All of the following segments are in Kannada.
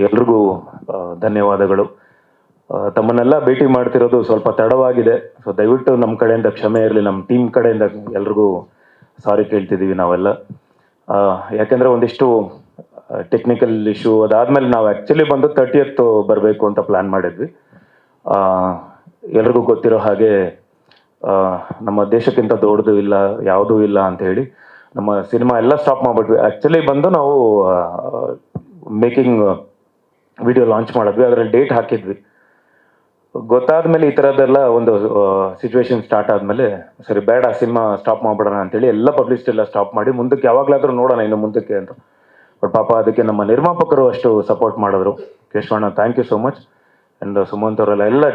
ಎಲ್ರಿಗೂ ಧನ್ಯವಾದಗಳು. ತಮ್ಮನ್ನೆಲ್ಲ ಭೇಟಿ ಮಾಡ್ತಿರೋದು ಸ್ವಲ್ಪ ತಡವಾಗಿದೆ, ಸೊ ದಯವಿಟ್ಟು ನಮ್ಮ ಕಡೆಯಿಂದ ಕ್ಷಮೆ ಇರಲಿ. ನಮ್ಮ ಟೀಮ್ ಕಡೆಯಿಂದ ಎಲ್ರಿಗೂ ಸಾರಿ ಕೇಳ್ತಿದ್ದೀವಿ ನಾವೆಲ್ಲ. ಯಾಕೆಂದರೆ ಒಂದಿಷ್ಟು ಟೆಕ್ನಿಕಲ್ ಇಶ್ಯೂ ಅದಾದಮೇಲೆ ನಾವು ಆ್ಯಕ್ಚುಲಿ ಬಂದು 30th ಬರಬೇಕು ಅಂತ ಪ್ಲ್ಯಾನ್ ಮಾಡಿದ್ವಿ. ಎಲ್ರಿಗೂ ಗೊತ್ತಿರೋ ಹಾಗೆ ನಮ್ಮ ದೇಶಕ್ಕಿಂತ ದೊಡ್ಡದು ಇಲ್ಲ, ಯಾವುದೂ ಇಲ್ಲ ಅಂತ ಹೇಳಿ ನಮ್ಮ ಸಿನಿಮಾ ಎಲ್ಲ ಸ್ಟಾಪ್ ಮಾಡಿಬಿಟ್ವಿ. ಆ್ಯಕ್ಚುಲಿ ಬಂದು ನಾವು ಮೇಕಿಂಗ್ ವಿಡಿಯೋ ಲಾಂಚ್ ಮಾಡಿದ್ವಿ, ಅದರಲ್ಲಿ ಡೇಟ್ ಹಾಕಿದ್ವಿ. ಗೊತ್ತಾದ ಮೇಲೆ ಈ ಥರದ್ದೆಲ್ಲ ಒಂದು ಸಿಚುವೇಶನ್ ಸ್ಟಾರ್ಟ್ ಆದಮೇಲೆ ಸರಿ ಬೇಡ ಸಿನಿಮಾ ಸ್ಟಾಪ್ ಮಾಡಿಬಿಡೋಣ ಅಂತೇಳಿ ಎಲ್ಲ ಪಬ್ಲಿಸಿಟಿ ಎಲ್ಲ ಸ್ಟಾಪ್ ಮಾಡಿ ಮುಂದಕ್ಕೆ ಯಾವಾಗಲಾದರೂ ನೋಡೋಣ ಇನ್ನು ಮುಂದಕ್ಕೆ ಅಂತ. ಬಟ್ ಪಾಪ ಅದಕ್ಕೆ ನಮ್ಮ ನಿರ್ಮಾಪಕರು ಅಷ್ಟು ಸಪೋರ್ಟ್ ಮಾಡಿದ್ರು. ಕೇಶವಣ್ಣ, thank you so much. And Sumanth ಅವರೆಲ್ಲ ಎಲ್ಲ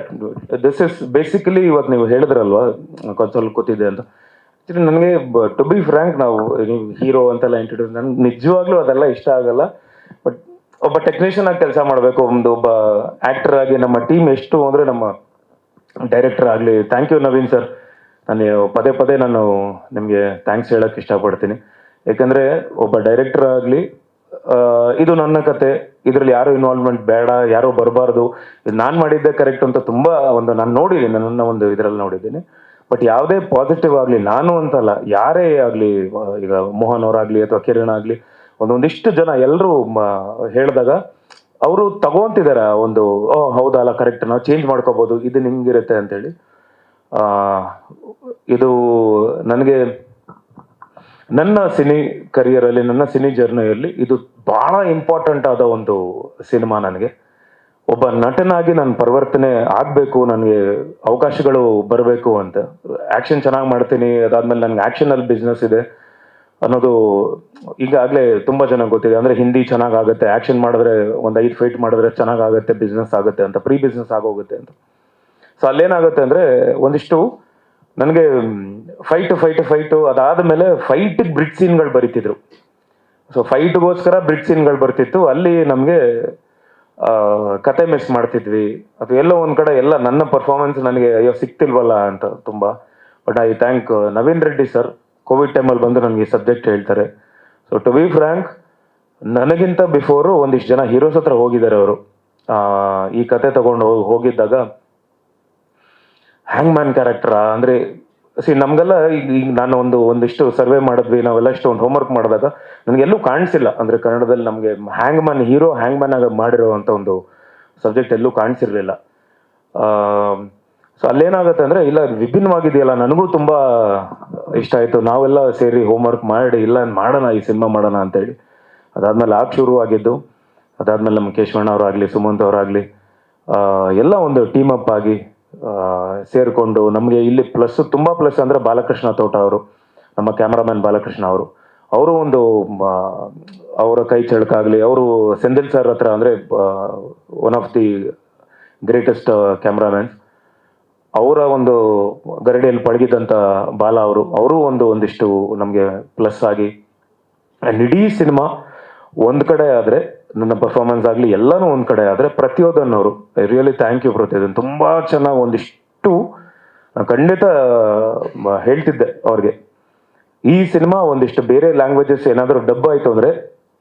ದಿಸ್ ಇಸ್ ಬೇಸಿಕಲಿ ಇವತ್ತು ನೀವು ಹೇಳಿದ್ರಲ್ವ ಕನ್ಸೋಲ್ ಕೂತಿದೆ ಅಂತ. ಆ್ಯಕ್ಚುಲಿ ನನಗೆ ಟು ಬಿ ಫ್ರ್ಯಾಂಕ್, ನಾವು ನೀವು ಹೀರೋ ಅಂತೆಲ್ಲ ಇಂಟ್ರೊಡ್ಯೂಸ್, ನನಗೆ ನಿಜವಾಗ್ಲೂ ಅದೆಲ್ಲ ಇಷ್ಟ ಆಗಲ್ಲ. ಬಟ್ ಒಬ್ಬ ಟೆಕ್ನಿಷಿಯನ್ ಆಗಿ ಕೆಲಸ ಮಾಡಬೇಕು, ಒಬ್ಬ ಆ್ಯಕ್ಟರ್ ಆಗಿ ನಮ್ಮ ಟೀಮ್ ಎಷ್ಟು ಅಂದರೆ ನಮ್ಮ ಡೈರೆಕ್ಟರ್ ಆಗಲಿ. Thank you Naveen sir. ನಾನು ಪದೇ ಪದೇ ನಾನು ನಿಮಗೆ ಥ್ಯಾಂಕ್ಸ್ ಹೇಳೋಕ್ಕೆ ಇಷ್ಟಪಡ್ತೀನಿ. ಯಾಕಂದರೆ ಒಬ್ಬ ಡೈರೆಕ್ಟರ್ ಆಗಲಿ, ಇದು ನನ್ನ ಕತೆ, ಇದರಲ್ಲಿ ಯಾರು ಇನ್ವಾಲ್ವ್ಮೆಂಟ್ ಬೇಡ, ಯಾರೂ ಬರಬಾರ್ದು, ಇದು ನಾನು ಮಾಡಿದ್ದೆ ಕರೆಕ್ಟ್ ಅಂತ ತುಂಬ ನಾನು ನೋಡಿದ್ದೀನಿ, ನನ್ನ ಒಂದು ಇದರಲ್ಲಿ ನೋಡಿದ್ದೀನಿ. ಬಟ್ ಯಾವುದೇ ಪಾಸಿಟಿವ್ ಆಗಲಿ, ನಾನು ಅಂತಲ್ಲ, ಯಾರೇ ಆಗಲಿ, ಈಗ ಮೋಹನ್ ಅವರಾಗಲಿ ಅಥವಾ ಕಿರಣ್ ಆಗಲಿ, ಒಂದೊಂದಿಷ್ಟು ಜನ ಎಲ್ಲರೂ ಹೇಳಿದಾಗ ಅವರು ತಗೊಂತಿದ್ದಾರೆ ಒಂದು ಹೌದಲ್ಲ ಕರೆಕ್ಟ್, ನಾವು ಚೇಂಜ್ ಮಾಡ್ಕೋಬೋದು, ಇದು ಹಿಂಗಿರುತ್ತೆ ಅಂತೇಳಿ. ಇದು ನನಗೆ ನನ್ನ ಸಿನಿ ಕರಿಯರಲ್ಲಿ, ನನ್ನ ಸಿನಿ ಜರ್ನಿಯಲ್ಲಿ ಇದು ಭಾಳ ಇಂಪಾರ್ಟೆಂಟ್ ಆದ ಒಂದು ಸಿನಿಮಾ. ನನಗೆ ಒಬ್ಬ ನಟನಾಗಿ ನಾನು ಪರಿವರ್ತನೆ ಆಗಬೇಕು, ನನಗೆ ಅವಕಾಶಗಳು ಬರಬೇಕು ಅಂತ. ಆ್ಯಕ್ಷನ್ ಚೆನ್ನಾಗಿ ಮಾಡ್ತೀನಿ, ಅದಾದಮೇಲೆ ನನಗೆ ಆ್ಯಕ್ಷನಲ್ಲಿ ಬಿಸ್ನೆಸ್ ಇದೆ ಅನ್ನೋದು ಈಗಾಗಲೇ ತುಂಬ ಜನ ಗೊತ್ತಿದೆ. ಅಂದರೆ ಹಿಂದಿ ಚೆನ್ನಾಗಾಗುತ್ತೆ, ಆ್ಯಕ್ಷನ್ ಮಾಡಿದ್ರೆ ಒಂದು 5 ಫೈಟ್ ಮಾಡಿದ್ರೆ ಚೆನ್ನಾಗಾಗುತ್ತೆ, ಬಿಸ್ನೆಸ್ ಆಗುತ್ತೆ ಅಂತ, ಪ್ರೀ ಬಿಸ್ನೆಸ್ ಆಗೋಗುತ್ತೆ ಅಂತ. ಸೊ ಅಲ್ಲೇನಾಗುತ್ತೆ ಅಂದರೆ ಒಂದಿಷ್ಟು ನನಗೆ ಫೈಟು ಅದಾದ ಮೇಲೆ ಫೈಟಿಗೆ ಬ್ರಿಡ್ ಸೀನ್ಗಳು ಬರೀತಿದ್ರು. ಸೊ ಫೈಟ್ಗೋಸ್ಕರ ಬ್ರಿಡ್ ಸೀನ್ಗಳು ಬರ್ತಿತ್ತು. ಅಲ್ಲಿ ನಮಗೆ ಕತೆ ಮಿಸ್ ಮಾಡ್ತಿದ್ವಿ, ಅಥವಾ ಎಲ್ಲೋ ಒಂದು ಕಡೆ ಎಲ್ಲ ನನ್ನ ಪರ್ಫಾರ್ಮೆನ್ಸ್ ನನಗೆ ಅಯ್ಯೋ ಸಿಕ್ತಿಲ್ವಲ್ಲ ಅಂತ ತುಂಬ. But I thank Naveen Reddy sir. Covid ಟೈಮಲ್ಲಿ ಬಂದು ನನಗೆ ಈ ಸಬ್ಜೆಕ್ಟ್ ಹೇಳ್ತಾರೆ. ಸೊ ಟು ಬಿ ಫ್ರ್ಯಾಂಕ್, ನನಗಿಂತ ಬಿಫೋರು ಒಂದಿಷ್ಟು ಜನ ಹೀರೋಸ್ ಹತ್ರ ಹೋಗಿದ್ದಾರೆ ಅವರು. ಈ ಕತೆ ತಗೊಂಡು ಹೋಗಿದ್ದಾಗ ಹ್ಯಾಂಗ್ ಮ್ಯಾನ್ ಕ್ಯಾರೆಕ್ಟರಾ ಅಂದರೆ ನಮಗೆಲ್ಲ ಈಗ ನಾನು ಒಂದಿಷ್ಟು ಸರ್ವೆ ಮಾಡಿದ್ವಿ, ನಾವೆಲ್ಲ ಇಷ್ಟು ಒಂದು ಹೋಮ್ವರ್ಕ್ ಮಾಡಿದಾಗ ನನಗೆಲ್ಲೂ ಕಾಣಿಸಿಲ್ಲ. ಅಂದರೆ ಕನ್ನಡದಲ್ಲಿ ನಮಗೆ ಹ್ಯಾಂಗ್ ಮ್ಯಾನ್ ಆಗಿ ಮಾಡಿರೋ ಅಂಥ ಒಂದು ಸಬ್ಜೆಕ್ಟ್ ಎಲ್ಲೂ ಕಾಣಿಸಿರಲಿಲ್ಲ. ಸೊ ಅಲ್ಲೇನಾಗುತ್ತೆ ಅಂದರೆ ಇಲ್ಲ ವಿಭಿನ್ನವಾಗಿದೆಯಲ್ಲ, ನನಗೂ ತುಂಬ ಇಷ್ಟ ಆಯಿತು. ನಾವೆಲ್ಲ ಸೇರಿ ಹೋಮ್ವರ್ಕ್ ಮಾಡಿ ಇಲ್ಲ ಮಾಡೋಣ, ಈ ಸಿನಿಮಾ ಮಾಡೋಣ ಅಂತೇಳಿ. ಅದಾದಮೇಲೆ ಶುರು ಆಗಿದ್ದು. ಅದಾದಮೇಲೆ ನಮ್ಮ ಕೇಶವಣ್ಣ ಅವರಾಗಲಿ, ಸುಮಂತ್ ಅವರಾಗಲಿ ಎಲ್ಲ ಒಂದು ಟೀಮ್ ಅಪ್ ಆಗಿ ಸೇರಿಕೊಂಡು ನಮಗೆ ಇಲ್ಲಿ ತುಂಬ ಪ್ಲಸ್ ಅಂದರೆ ಬಾಲಕೃಷ್ಣ ತೋಟ ಅವರು, ನಮ್ಮ ಕ್ಯಾಮ್ರಾಮ್ಯಾನ್ ಬಾಲಕೃಷ್ಣ ಅವರು ಒಂದು ಅವರ ಕೈ ಚಳಕಾಗಲಿ, ಅವರು ಸೆಂದಿಲ್ ಸರ್ ಹತ್ರ ಅಂದರೆ one of the greatest cameramans, ಅವರ ಒಂದು ಗರಡಿಯಲ್ಲಿ ಪಳಗಿದಂಥ ಬಾಲ ಅವರು ಒಂದಿಷ್ಟು ನಮಗೆ ಪ್ಲಸ್ ಆಗಿ. ಆ್ಯಂಡ್ ಇಡೀ ಸಿನಿಮಾ ಒಂದು ಕಡೆ ಆದರೆ, ನನ್ನ ಪರ್ಫಾರ್ಮೆನ್ಸ್ ಆಗಲಿ ಎಲ್ಲನೂ ಒಂದು ಕಡೆ ಆದರೆ, ಪ್ರತಿಯೊಂದನ್ನು ಅವರು ರಿಯಲಿ ಥ್ಯಾಂಕ್ ಯು ಪ್ರತಿಯೊಂದನ್ನು. ತುಂಬ ಚೆನ್ನಾಗಿ ಒಂದಿಷ್ಟು ಖಂಡಿತ ಹೇಳ್ತಿದ್ದೆ ಅವ್ರಿಗೆ, ಈ ಸಿನಿಮಾ ಒಂದಿಷ್ಟು ಬೇರೆ ಲ್ಯಾಂಗ್ವೇಜಸ್ ಏನಾದರೂ ಡಬ್ ಆಯಿತು ಅಂದರೆ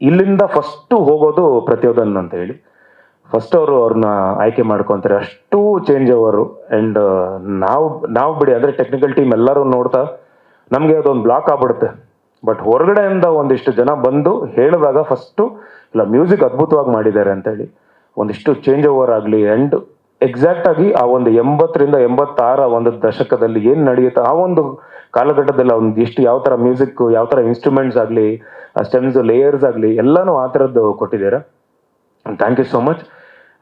ಇಲ್ಲಿಂದ ಫಸ್ಟು ಹೋಗೋದು ಪ್ರತಿಯೊಂದನ್ನು ಅಂತ ಹೇಳಿ ಫಸ್ಟ್ ಅವ್ರನ್ನ ಆಯ್ಕೆ ಮಾಡ್ಕೊತಾರೆ. ಅಷ್ಟು ಚೇಂಜ್ ಓವರು. ಆ್ಯಂಡ್ ನಾವು ಬಿಡಿ ಅಂದರೆ ಟೆಕ್ನಿಕಲ್ ಟೀಮ್ ಎಲ್ಲರೂ ನೋಡ್ತಾ ನಮಗೆ ಅದೊಂದು ಬ್ಲಾಕ್ ಆಗ್ಬಿಡುತ್ತೆ. ಬಟ್ ಹೊರಗಡೆಯಿಂದ ಒಂದಿಷ್ಟು ಜನ ಬಂದು ಹೇಳಿದಾಗ ಫಸ್ಟು ಇಲ್ಲ ಮ್ಯೂಸಿಕ್ ಅದ್ಭುತವಾಗಿ ಮಾಡಿದ್ದಾರೆ ಅಂತೇಳಿ ಒಂದಿಷ್ಟು ಚೇಂಜ್ ಓವರ್ ಆಗಲಿ. ಆ್ಯಂಡ್ ಎಕ್ಸಾಕ್ಟಾಗಿ ಆ ಒಂದು 80ರಿಂದ 86 ಒಂದು ದಶಕದಲ್ಲಿ ಏನು ನಡೆಯುತ್ತೆ ಆ ಒಂದು ಕಾಲಘಟ್ಟದಲ್ಲಿ ಎಷ್ಟು ಯಾವ ಥರ ಮ್ಯೂಸಿಕ್, ಯಾವ ಥರ ಇನ್ಸ್ಟ್ರೂಮೆಂಟ್ಸ್ ಆಗಲಿ, ಆ ಸ್ಟೆಮ್ಸ್ ಲೇಯರ್ಸ್ ಆಗಲಿ ಎಲ್ಲನೂ ಆ ಥರದ್ದು ಕೊಟ್ಟಿದ್ದಾರೆ. Thank you so much.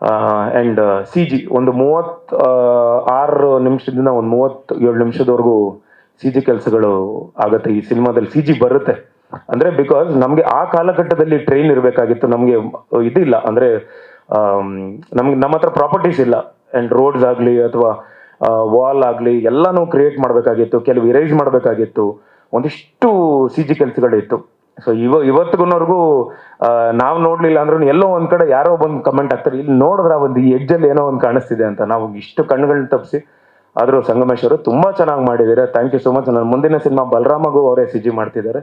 And CG ಒಂದು 36 ನಿಮಿಷದಿಂದ ಒಂದು 37 ನಿಮಿಷದವರೆಗೂ CG ಕೆಲಸಗಳು ಆಗುತ್ತೆ ಈ ಸಿನಿಮಾದಲ್ಲಿ. CG ಬರುತ್ತೆ ಅಂದರೆ ಬಿಕಾಸ್ ನಮಗೆ ಆ ಕಾಲಘಟ್ಟದಲ್ಲಿ ಟ್ರೈನ್ ಇರಬೇಕಾಗಿತ್ತು. ನಮಗೆ ಇದಿಲ್ಲ ಅಂದರೆ ನಮ್ಮ ಹತ್ರ ಪ್ರಾಪರ್ಟೀಸ್ ಇಲ್ಲ. ಆ್ಯಂಡ್ ರೋಡ್ಸ್ ಆಗಲಿ ಅಥವಾ ವಾಲ್ ಆಗಲಿ ಎಲ್ಲನೂ ಕ್ರಿಯೇಟ್ ಮಾಡಬೇಕಾಗಿತ್ತು, ಕೆಲವು ಇರೈಸ್ ಮಾಡಬೇಕಾಗಿತ್ತು, ಒಂದಿಷ್ಟು CG ಕೆಲಸಗಳಿತ್ತು. ಸೊ ಇವತ್ತಿಗೂ ನಾವು ನೋಡಲಿಲ್ಲ ಅಂದ್ರೂ ಎಲ್ಲೋ ಒಂದು ಕಡೆ ಯಾರೋ ಬಂದು ಕಮೆಂಟ್ ಆಗ್ತಾರೆ, ಇಲ್ಲಿ ನೋಡಿದ್ರೆ ಒಂದು ಈ ಎಡ್ಜಲ್ಲಿ ಏನೋ ಒಂದು ಕಾಣಿಸ್ತಿದೆ ಅಂತ. ನಾವು ಇಷ್ಟು ಕಣ್ಣುಗಳನ್ನ ತಪ್ಪಿಸಿ ಆದರೂ ಸಂಗಮೇಶ್ವರು ತುಂಬ ಚೆನ್ನಾಗಿ ಮಾಡಿದ್ದಾರೆ. Thank you so much. ನನ್ನ ಮುಂದಿನ ಸಿನಿಮಾ ಬಲರಾಮಗೂ ಅವರೇ CG ಮಾಡ್ತಿದ್ದಾರೆ.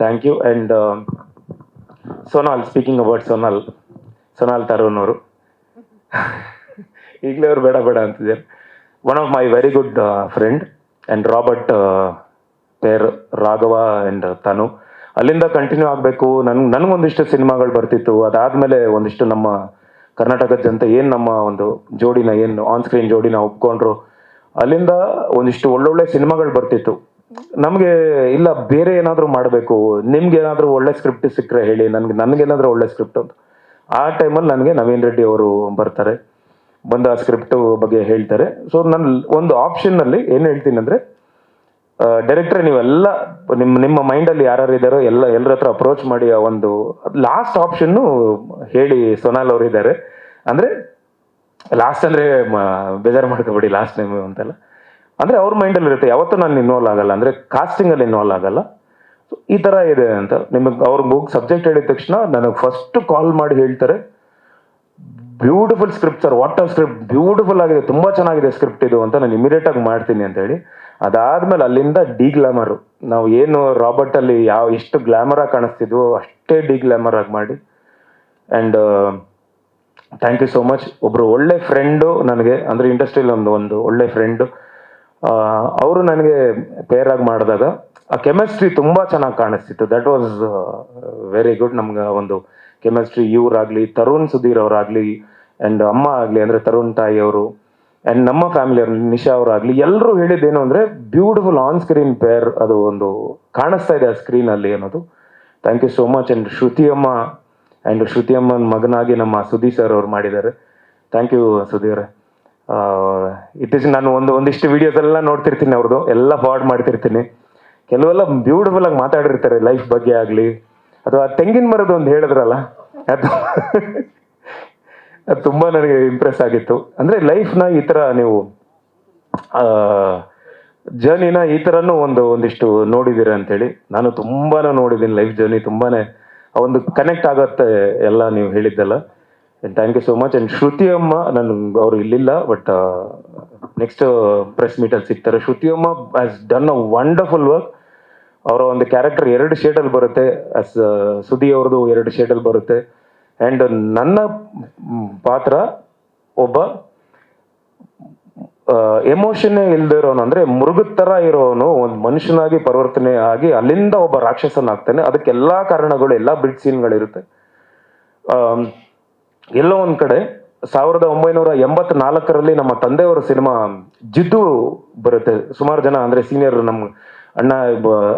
Thank you. And Sonal, speaking about Sonal Tarun ಅವರು ಈಗಲೇ ಅವ್ರು ಬೇಡ ಬೇಡ ಅಂತಿದ್ದಾರೆ. One of my very good friend and Robert pair, Raghava and Tanu. ಅಲ್ಲಿಂದ ಕಂಟಿನ್ಯೂ ಆಗಬೇಕು. ನನಗೊಂದಿಷ್ಟು ಸಿನಿಮಾಗಳು ಬರ್ತಿತ್ತು. ಅದಾದಮೇಲೆ ಒಂದಿಷ್ಟು ನಮ್ಮ ಕರ್ನಾಟಕದ ಜನತೆ ಏನು ನಮ್ಮ ಒಂದು ಜೋಡಿನ ಏನು ಆನ್ ಸ್ಕ್ರೀನ್ ಜೋಡಿನ ಒಪ್ಕೊಂಡ್ರು. ಅಲ್ಲಿಂದ ಒಂದಿಷ್ಟು ಒಳ್ಳೊಳ್ಳೆ ಸಿನಿಮಾಗಳು ಬರ್ತಿತ್ತು. ನಮಗೆ ಇಲ್ಲ ಬೇರೆ ಏನಾದರೂ ಮಾಡಬೇಕು, ನಿಮ್ಗೆ ಏನಾದರೂ ಒಳ್ಳೆ ಸ್ಕ್ರಿಪ್ಟ್ ಸಿಕ್ಕರೆ ಹೇಳಿ, ನನಗೇನಾದರೂ ಒಳ್ಳೆ ಸ್ಕ್ರಿಪ್ಟ್ ಅಂತ. ಆ ಟೈಮಲ್ಲಿ ನನಗೆ ನವೀನ್ ರೆಡ್ಡಿ ಅವರು ಬರ್ತಾರೆ, ಬಂದು ಆ ಸ್ಕ್ರಿಪ್ಟ್ ಬಗ್ಗೆ ಹೇಳ್ತಾರೆ. ಸೊ ನಾನು ಒಂದು ಆಪ್ಷನ್ನಲ್ಲಿ ಏನು ಹೇಳ್ತೀನಿ ಅಂದರೆ, ಡೈರೆಕ್ಟ್ರೆ ನೀವೆಲ್ಲ ನಿಮ್ಮ ಮೈಂಡಲ್ಲಿ ಯಾರು ಇದ್ದಾರೋ ಎಲ್ಲರ ಹತ್ರ ಅಪ್ರೋಚ್ ಮಾಡಿ ಆ ಒಂದು ಲಾಸ್ಟ್ ಆಪ್ಷನ್ನು ಹೇಳಿ. ಸೋನಾಲ್ ಅವರು ಇದ್ದಾರೆ ಅಂದರೆ, ಲಾಸ್ಟ್ ಅಂದರೆ ಬೇಜಾರು ಮಾಡ್ಕೋಬೇಡಿ, ಲಾಸ್ಟ್ ಟೈಮ್ ಅಂತೆಲ್ಲ ಅಂದರೆ ಅವ್ರ ಮೈಂಡಲ್ಲಿ ಇರುತ್ತೆ. ಯಾವತ್ತೂ ನಾನು ಇನ್ವಾಲ್ವ್ ಆಗಲ್ಲ, ಅಂದರೆ ಕಾಸ್ಟಿಂಗಲ್ಲಿ ಇನ್ವಾಲ್ವ್ ಆಗಲ್ಲ. ಈ ಥರ ಇದೆ ಅಂತ ನಿಮಗೆ ಅವ್ರಿಗೆ ಹೋಗಿ ಸಬ್ಜೆಕ್ಟ್ ಹೇಳಿದ ತಕ್ಷಣ ನನಗೆ ಫಸ್ಟ್ ಕಾಲ್ ಮಾಡಿ ಹೇಳ್ತಾರೆ, beautiful script sir, what are script, beautiful ಆಗಿದೆ, ತುಂಬ ಚೆನ್ನಾಗಿದೆ ಸ್ಕ್ರಿಪ್ಟ್ ಇದು ಅಂತ ನಾನು ಇಮಿಡಿಯೇಟಾಗಿ ಮಾಡ್ತೀನಿ ಅಂತ ಹೇಳಿ. ಅದಾದಮೇಲೆ ಅಲ್ಲಿಂದ ಡಿಗ್ಲಾಮರು, ನಾವು ಏನು ರಾಬರ್ಟಲ್ಲಿ ಎಷ್ಟು ಗ್ಲಾಮರಾಗಿ ಕಾಣಿಸ್ತಿದ್ವೋ ಅಷ್ಟೇ ಡಿಗ್ಲಾಮರ್ ಆಗಿ ಮಾಡಿ. And thank you so much. ಒಬ್ಬರು ಒಳ್ಳೆ ಫ್ರೆಂಡು ನನಗೆ, ಅಂದರೆ ಇಂಡಸ್ಟ್ರಿಯಲ್ಲಿ ಒಂದು ಒಳ್ಳೆ ಫ್ರೆಂಡು, ಅವರು ನನಗೆ ಪೇರ್ ಆಗಿ ಮಾಡಿದಾಗ ಆ ಕೆಮಿಸ್ಟ್ರಿ ತುಂಬ ಚೆನ್ನಾಗಿ ಕಾಣಿಸ್ತಿತ್ತು. That was very good. ನಮ್ಗೆ ಒಂದು ಕೆಮಿಸ್ಟ್ರಿ ಇವರಾಗಲಿ, ತರುಣ್ ಸುಧೀರ್ ಅವರಾಗಲಿ, ಆ್ಯಂಡ್ ಅಮ್ಮ ಆಗಲಿ ಅಂದರೆ ತರುಣ್ ತಾಯಿ ಅವರು, ಆ್ಯಂಡ್ ನಮ್ಮ ಫ್ಯಾಮಿಲಿಯವ್ರು ನಿಶಾ ಅವರಾಗಲಿ, ಎಲ್ಲರೂ ಹೇಳಿದ್ದೇನು ಅಂದರೆ ಬ್ಯೂಟಿಫುಲ್ ಆನ್ ಸ್ಕ್ರೀನ್ ಪೇರ್, ಅದು ಒಂದು ಕಾಣಿಸ್ತಾ ಇದೆ ಆ ಸ್ಕ್ರೀನಲ್ಲಿ ಅನ್ನೋದು. Thank you so much. And Shruti ಅಮ್ಮನ ಮಗನಾಗಿ ನಮ್ಮ ಸುಧೀ ಸರ್ ಅವ್ರು ಮಾಡಿದ್ದಾರೆ. Thank you Sudheer. ಇತ್ತೀಚೆಗೆ ನಾನು ಒಂದಿಷ್ಟು ವಿಡಿಯೋಸ್ ಎಲ್ಲ ನೋಡ್ತಿರ್ತೀನಿ, ಅವ್ರದ್ದು ಎಲ್ಲ ಫಾರ್ವರ್ಡ್ ಮಾಡ್ತಿರ್ತೀನಿ. ಕೆಲವೆಲ್ಲ ಬ್ಯೂಟಿಫುಲ್ ಆಗಿ ಮಾತಾಡಿರ್ತಾರೆ ಲೈಫ್ ಬಗ್ಗೆ ಆಗಲಿ, ಅಥವಾ ತೆಂಗಿನ ಮರದ ಒಂದು ಹೇಳಿದ್ರಲ್ಲ, ಅದು ತುಂಬ ನನಗೆ ಇಂಪ್ರೆಸ್ ಆಗಿತ್ತು. ಅಂದರೆ ಲೈಫ್ನ ಈ ಥರ ನೀವು ಜರ್ನಿನ ಈ ಥರನೂ ಒಂದಿಷ್ಟು ನೋಡಿದ್ದೀರ ಅಂತೇಳಿ. ನಾನು ತುಂಬಾ ನೋಡಿದ್ದೀನಿ ಲೈಫ್ ಜರ್ನಿ, ತುಂಬಾ ಒಂದು ಕನೆಕ್ಟ್ ಆಗುತ್ತೆ ಎಲ್ಲ ನೀವು ಹೇಳಿದ್ದೆಲ್ಲ. Thank you so much. And Shruti ಅಮ್ಮ, ಅವರು ಇಲ್ಲಿಲ್ಲ, ಬಟ್ ನೆಕ್ಸ್ಟ್ ಪ್ರೆಸ್ ಮೀಟಲ್ಲಿ ಸಿಗ್ತಾರೆ. ಶ್ರುತಿ ಅಮ್ಮ has done a wonderful work. ಅವರ ಒಂದು ಕ್ಯಾರೆಕ್ಟರ್ 2 ಶೇಡಲ್ಲಿ ಬರುತ್ತೆ, ಆಸ್ ಸುದಿ ಅವ್ರದ್ದು 2 ಶೇಡಲ್ಲಿ ಬರುತ್ತೆ. ಆ್ಯಂಡ್ ನನ್ನ ಪಾತ್ರ ಒಬ್ಬ ಎಮೋಷನ್ನೇ ಇಲ್ಲದೆ ಇರೋನು, ಅಂದರೆ ಮೃಗದ ಥರ ಇರೋನು ಒಂದು ಮನುಷ್ಯನಾಗಿ ಪರಿವರ್ತನೆ ಆಗಿ ಅಲ್ಲಿಂದ ಒಬ್ಬ ರಾಕ್ಷಸನಾಗ್ತಾನೆ. ಅದಕ್ಕೆಲ್ಲ ಕಾರಣಗಳು, ಎಲ್ಲ ಬಿಡ್ ಸೀನ್ಗಳಿರುತ್ತೆ. ಎಲ್ಲೋ ಒಂದು ಕಡೆ 1984ರಲ್ಲಿ ನಮ್ಮ ತಂದೆಯವರ ಸಿನಿಮಾ ಜಿದ್ದು ಬರುತ್ತೆ. ಸುಮಾರು ಜನ ಅಂದರೆ ಸೀನಿಯರ್ ನಮ್ಮ ಅಣ್ಣ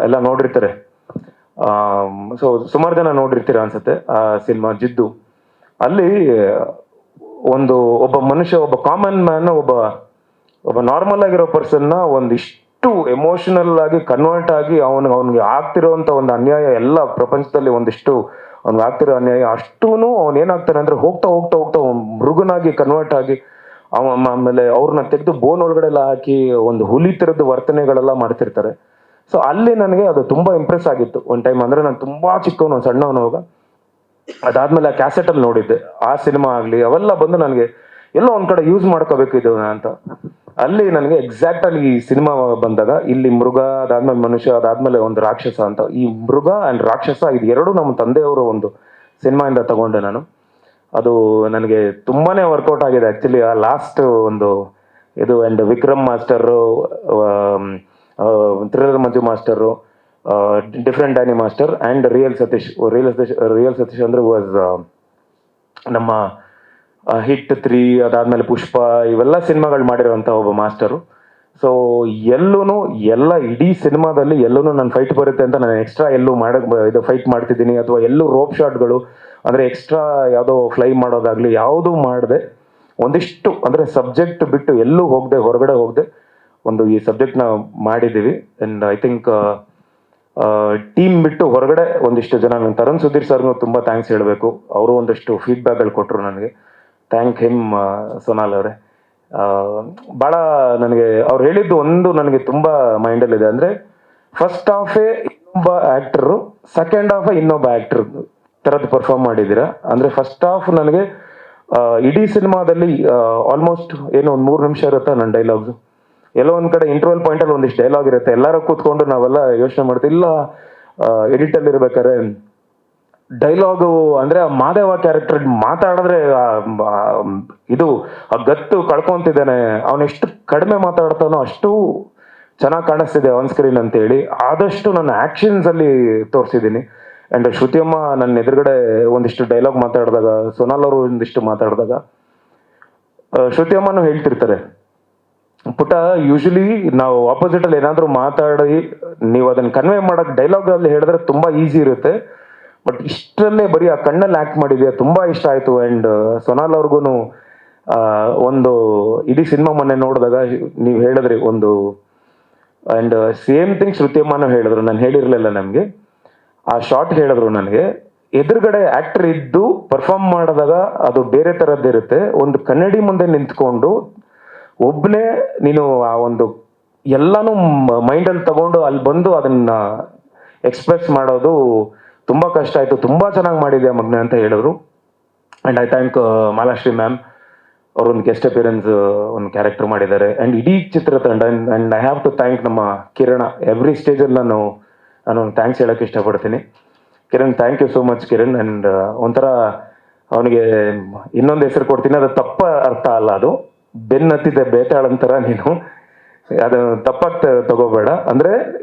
ಎಲ್ಲ ನೋಡಿರ್ತಾರೆ. ಸೊ ಸುಮಾರು ಜನ ನೋಡಿರ್ತೀರ ಅನ್ಸುತ್ತೆ ಆ ಸಿನಿಮಾ ಜಿದ್ದು. ಅಲ್ಲಿ ಒಬ್ಬ ಮನುಷ್ಯ, ಒಬ್ಬ ಕಾಮನ್ ಮ್ಯಾನ್, ಒಬ್ಬ ನಾರ್ಮಲ್ ಆಗಿರೋ ಪರ್ಸನ್ನ ಒಂದಿಷ್ಟು ಎಮೋಷನಲ್ ಆಗಿ ಕನ್ವರ್ಟ್ ಆಗಿ ಅವನಿಗೆ ಆಗ್ತಿರೋಂಥ ಒಂದು ಅನ್ಯಾಯ, ಎಲ್ಲ ಪ್ರಪಂಚದಲ್ಲಿ ಒಂದಿಷ್ಟು ಅವ್ನಿಗೆ ಆಗ್ತಿರೋ ಅನ್ಯಾಯ ಅಷ್ಟೂ ಅವನೇನಾಗ್ತಾನೆ ಅಂದರೆ ಹೋಗ್ತಾ ಹೋಗ್ತಾ ಹೋಗ್ತಾ ಮೃಗನಾಗಿ ಕನ್ವರ್ಟ್ ಆಗಿ ಆಮೇಲೆ ಅವ್ರನ್ನ ತೆಗೆದು ಬೋನ್ ಒಳಗಡೆ ಎಲ್ಲ ಹಾಕಿ ಒಂದು ಹುಲಿ ಥರದ್ದು ವರ್ತನೆಗಳೆಲ್ಲ ಮಾಡ್ತಿರ್ತಾರೆ. ಸೊ ಅಲ್ಲಿ ನನಗೆ ಅದು ತುಂಬ ಇಂಪ್ರೆಸ್ ಆಗಿತ್ತು ಒಂದು ಟೈಮ್. ಅಂದರೆ ನಾನು ತುಂಬ ಚಿಕ್ಕವನು, ಸಣ್ಣವನವಾಗ. ಅದಾದ್ಮೇಲೆ ಆ ಕ್ಯಾಸೆಟಲ್ಲಿ ನೋಡಿದ್ದೆ ಆ ಸಿನಿಮಾ ಆಗಲಿ, ಅವೆಲ್ಲ ಬಂದು ನನಗೆ ಎಲ್ಲೋ ಒಂದು ಕಡೆ ಯೂಸ್ ಮಾಡ್ಕೋಬೇಕು ಇದು ಅಂತ. ಅಲ್ಲಿ ನನಗೆ ಎಕ್ಸಾಕ್ಟಾಗಿ ಈ ಸಿನಿಮಾ ಬಂದಾಗ ಇಲ್ಲಿ ಮೃಗ, ಅದಾದ್ಮೇಲೆ ಮನುಷ್ಯ, ಅದಾದ್ಮೇಲೆ ಒಂದು ರಾಕ್ಷಸ ಅಂತ, ಈ ಮೃಗ ಆ್ಯಂಡ್ ರಾಕ್ಷಸ ಇದು ಎರಡು ನಮ್ಮ ತಂದೆಯವರು ಒಂದು ಸಿನಿಮಾಯಿಂದ ತಗೊಂಡೆ ನಾನು. ಅದು ನನಗೆ ತುಂಬಾ ವರ್ಕೌಟ್ ಆಗಿದೆ ಆ್ಯಕ್ಚುಲಿ. ಆ ಲಾಸ್ಟ್ ಒಂದು ಇದು, and Vikram master, thriller Manju master, different Danny master and real Satish ಅಂದರೆ ವಾಸ್ ನಮ್ಮ ಹಿಟ್ 3, ಅದಾದಮೇಲೆ ಪುಷ್ಪ, ಇವೆಲ್ಲ ಸಿನಿಮಾಗಳು ಮಾಡಿರೋಂಥ ಒಬ್ಬ ಮಾಸ್ಟರು. ಸೊ ಎಲ್ಲ ಇಡೀ ಸಿನಿಮಾದಲ್ಲಿ ಎಲ್ಲೂ ನನ್ನ ಫೈಟ್ ಬರುತ್ತೆ ಅಂತ ನಾನು ಎಕ್ಸ್ಟ್ರಾ ಎಲ್ಲೂ ಇದು ಫೈಟ್ ಮಾಡ್ತಿದ್ದೀನಿ, ಅಥವಾ ಎಲ್ಲೂ ರೋಪ್ ಶಾಟ್ಗಳು ಅಂದರೆ ಎಕ್ಸ್ಟ್ರಾ ಯಾವುದೋ ಫ್ಲೈ ಮಾಡೋದಾಗಲಿ ಯಾವುದೂ ಮಾಡದೆ, ಒಂದಿಷ್ಟು ಅಂದರೆ ಸಬ್ಜೆಕ್ಟ್ ಬಿಟ್ಟು ಎಲ್ಲೂ ಹೊರಗಡೆ ಹೋಗದೆ ಈ ಸಬ್ಜೆಕ್ಟ್ನ ಮಾಡಿದ್ದೀವಿ. ಆ್ಯಂಡ್ ಐ ಥಿಂಕ್ ಟೀಮ್ ಬಿಟ್ಟು ಹೊರಗಡೆ ಒಂದಿಷ್ಟು ಜನ, ನನ್ನ ತರುಣ್ ಸುಧೀರ್ ಸರ್ಗೂ ತುಂಬ ಥ್ಯಾಂಕ್ಸ್ ಹೇಳಬೇಕು. ಅವರು ಒಂದಷ್ಟು ಫೀಡ್ಬ್ಯಾಕ್ಗಳು ಕೊಟ್ಟರು ನನಗೆ. ಥ್ಯಾಂಕ್ ಹಿಮ್ ಸೋನಾಲ್ ಅವರೇ. ಭಾಳ ನನಗೆ ಅವ್ರು ಹೇಳಿದ್ದು ನನಗೆ ತುಂಬ ಮೈಂಡಲ್ಲಿದೆ. ಅಂದರೆ ಫಸ್ಟ್ ಹಾಫೇ ಇನ್ನೊಬ್ಬ ಆ್ಯಕ್ಟರು, ಸೆಕೆಂಡ್ ಹಾಫೇ ಇನ್ನೊಬ್ಬ ಆ್ಯಕ್ಟರ್ ಥರದ್ದು ಪರ್ಫಾರ್ಮ್ ಮಾಡಿದ್ದೀರಾ. ಅಂದರೆ ಫಸ್ಟ್ ಹಾಫ್ ನನಗೆ ಇಡೀ ಸಿನಿಮಾದಲ್ಲಿ ಆಲ್ಮೋಸ್ಟ್ ಒಂದು 3 ನಿಮಿಷ ಇರುತ್ತೆ ನನ್ನ ಡೈಲಾಗ್ಸು. ಎಲ್ಲೋ ಒಂದು ಕಡೆ ಇಂಟರ್ವಲ್ ಪಾಯಿಂಟಲ್ಲಿ ಒಂದಿಷ್ಟು ಡೈಲಾಗ್ ಇರುತ್ತೆ. ಎಲ್ಲರೂ ಕೂತ್ಕೊಂಡು ನಾವೆಲ್ಲ ಯೋಚನೆ ಮಾಡ್ತೀವಿ, ಇಲ್ಲ ಎಡಿಟಲ್ಲಿ ಇರ್ಬೇಕಾದ್ರೆ ಡೈಲಾಗು ಅಂದರೆ ಮಾದೇವ ಕ್ಯಾರೆಕ್ಟರ್ ಮಾತಾಡಿದ್ರೆ ಇದು ಆ ಗತ್ತು ಕಳ್ಕೊಂತಿದ್ದಾನೆ, ಅವನೆಷ್ಟು ಕಡಿಮೆ ಮಾತಾಡ್ತಾನೋ ಅಷ್ಟು ಚೆನ್ನಾಗಿ ಕಾಣಿಸ್ತಿದೆ ಆನ್ ಸ್ಕ್ರೀನ್ ಅಂತೇಳಿ ಆದಷ್ಟು ನನ್ನ ಆ್ಯಕ್ಷನ್ಸಲ್ಲಿ ತೋರಿಸಿದ್ದೀನಿ. ಆ್ಯಂಡ್ ಶ್ರುತಿಯಮ್ಮ ನನ್ನ ಎದುರುಗಡೆ ಒಂದಿಷ್ಟು ಡೈಲಾಗ್ ಮಾತಾಡಿದಾಗ, ಸೋನಾಲ್ ಅವರು ಒಂದಿಷ್ಟು ಮಾತಾಡಿದಾಗ ಶ್ರುತಿಯಮ್ಮನೂ ಹೇಳ್ತಿರ್ತಾರೆ, ಪುಟ ಯೂಶಲಿ ನಾವು ಆಪೋಸಿಟಲ್ಲಿ ಏನಾದರೂ ಮಾತಾಡಿ ನೀವು ಅದನ್ನು ಕನ್ವೆ ಮಾಡೋಕ್ಕೆ ಡೈಲಾಗಲ್ಲಿ ಹೇಳಿದ್ರೆ ತುಂಬ ಈಸಿ ಇರುತ್ತೆ, ಬಟ್ ಇಷ್ಟರಲ್ಲೇ ಬರೀ ಆ ಕಣ್ಣಲ್ಲಿ ಆ್ಯಕ್ಟ್ ಮಾಡಿದ್ಯಾ, ತುಂಬ ಇಷ್ಟ ಆಯಿತು. ಆ್ಯಂಡ್ ಸೋನಾಲ್ ಅವ್ರಿಗೂ ಒಂದು ಇಡೀ ಸಿನಿಮಾ ಮೊನ್ನೆ ನೋಡಿದಾಗ ನೀವು ಹೇಳಿದ್ರಿ ಒಂದು, ಆ್ಯಂಡ್ ಸೇಮ್ ಥಿಂಗ್ ಶ್ರುತಿಯಮ್ಮನೂ ಹೇಳಿದ್ರು, ನಾನು ಹೇಳಿರಲಿಲ್ಲ ನಮಗೆ ಆ ಶಾರ್ಟ್ ಹೇಳಿದ್ರು ನನಗೆ, ಎದುರುಗಡೆ ಆ್ಯಕ್ಟರ್ ಇದ್ದು ಪರ್ಫಾರ್ಮ್ ಮಾಡಿದಾಗ ಅದು ಬೇರೆ ಥರದ್ದಿರುತ್ತೆ. ಒಂದು ಕನ್ನಡಿ ಮುಂದೆ ನಿಂತ್ಕೊಂಡು ಒಬ್ಬನೇ ನೀನು ಆ ಒಂದು ಎಲ್ಲನೂ ಮೈಂಡಲ್ಲಿ ತಗೊಂಡು ಅಲ್ಲಿ ಬಂದು ಅದನ್ನು ಎಕ್ಸ್ಪ್ರೆಸ್ ಮಾಡೋದು ತುಂಬ ಕಷ್ಟ ಆಯಿತು, ತುಂಬ ಚೆನ್ನಾಗಿ ಮಾಡಿದ್ಯಾ ಮಗ್ನೆ ಅಂತ ಹೇಳಿದ್ರು. And I thank Malashri ma'am, ಅವರೊಂದು ಗೆಸ್ಟ್ ಅಪಿಯರೆನ್ಸ್ ಒಂದು ಕ್ಯಾರೆಕ್ಟರ್ ಮಾಡಿದ್ದಾರೆ. ಆ್ಯಂಡ್ ಇಡೀ ಚಿತ್ರತಂಡ, and I have to thank ನಮ್ಮ ಕಿರಣ. ಎವ್ರಿ ಸ್ಟೇಜಲ್ಲಿ ನಾನು ಒಂದು ಥ್ಯಾಂಕ್ಸ್ ಹೇಳೋಕ್ಕೆ ಇಷ್ಟಪಡ್ತೀನಿ. Kiran, thank you so much Kiran. And ಒಂಥರ ಅವನಿಗೆ ಇನ್ನೊಂದು ಹೆಸರು ಕೊಡ್ತೀನಿ, ಅದು ತಪ್ಪ ಅರ್ಥ ಅಲ್ಲ, ಅದು ಬೆನ್ನತ್ತಿದ್ದೆ ಬೇತಾಳಂತರ ನೀನು, ಅದು ತಪ್ಪಾಗಿ ತಗೋಬೇಡ. ಅಂದರೆ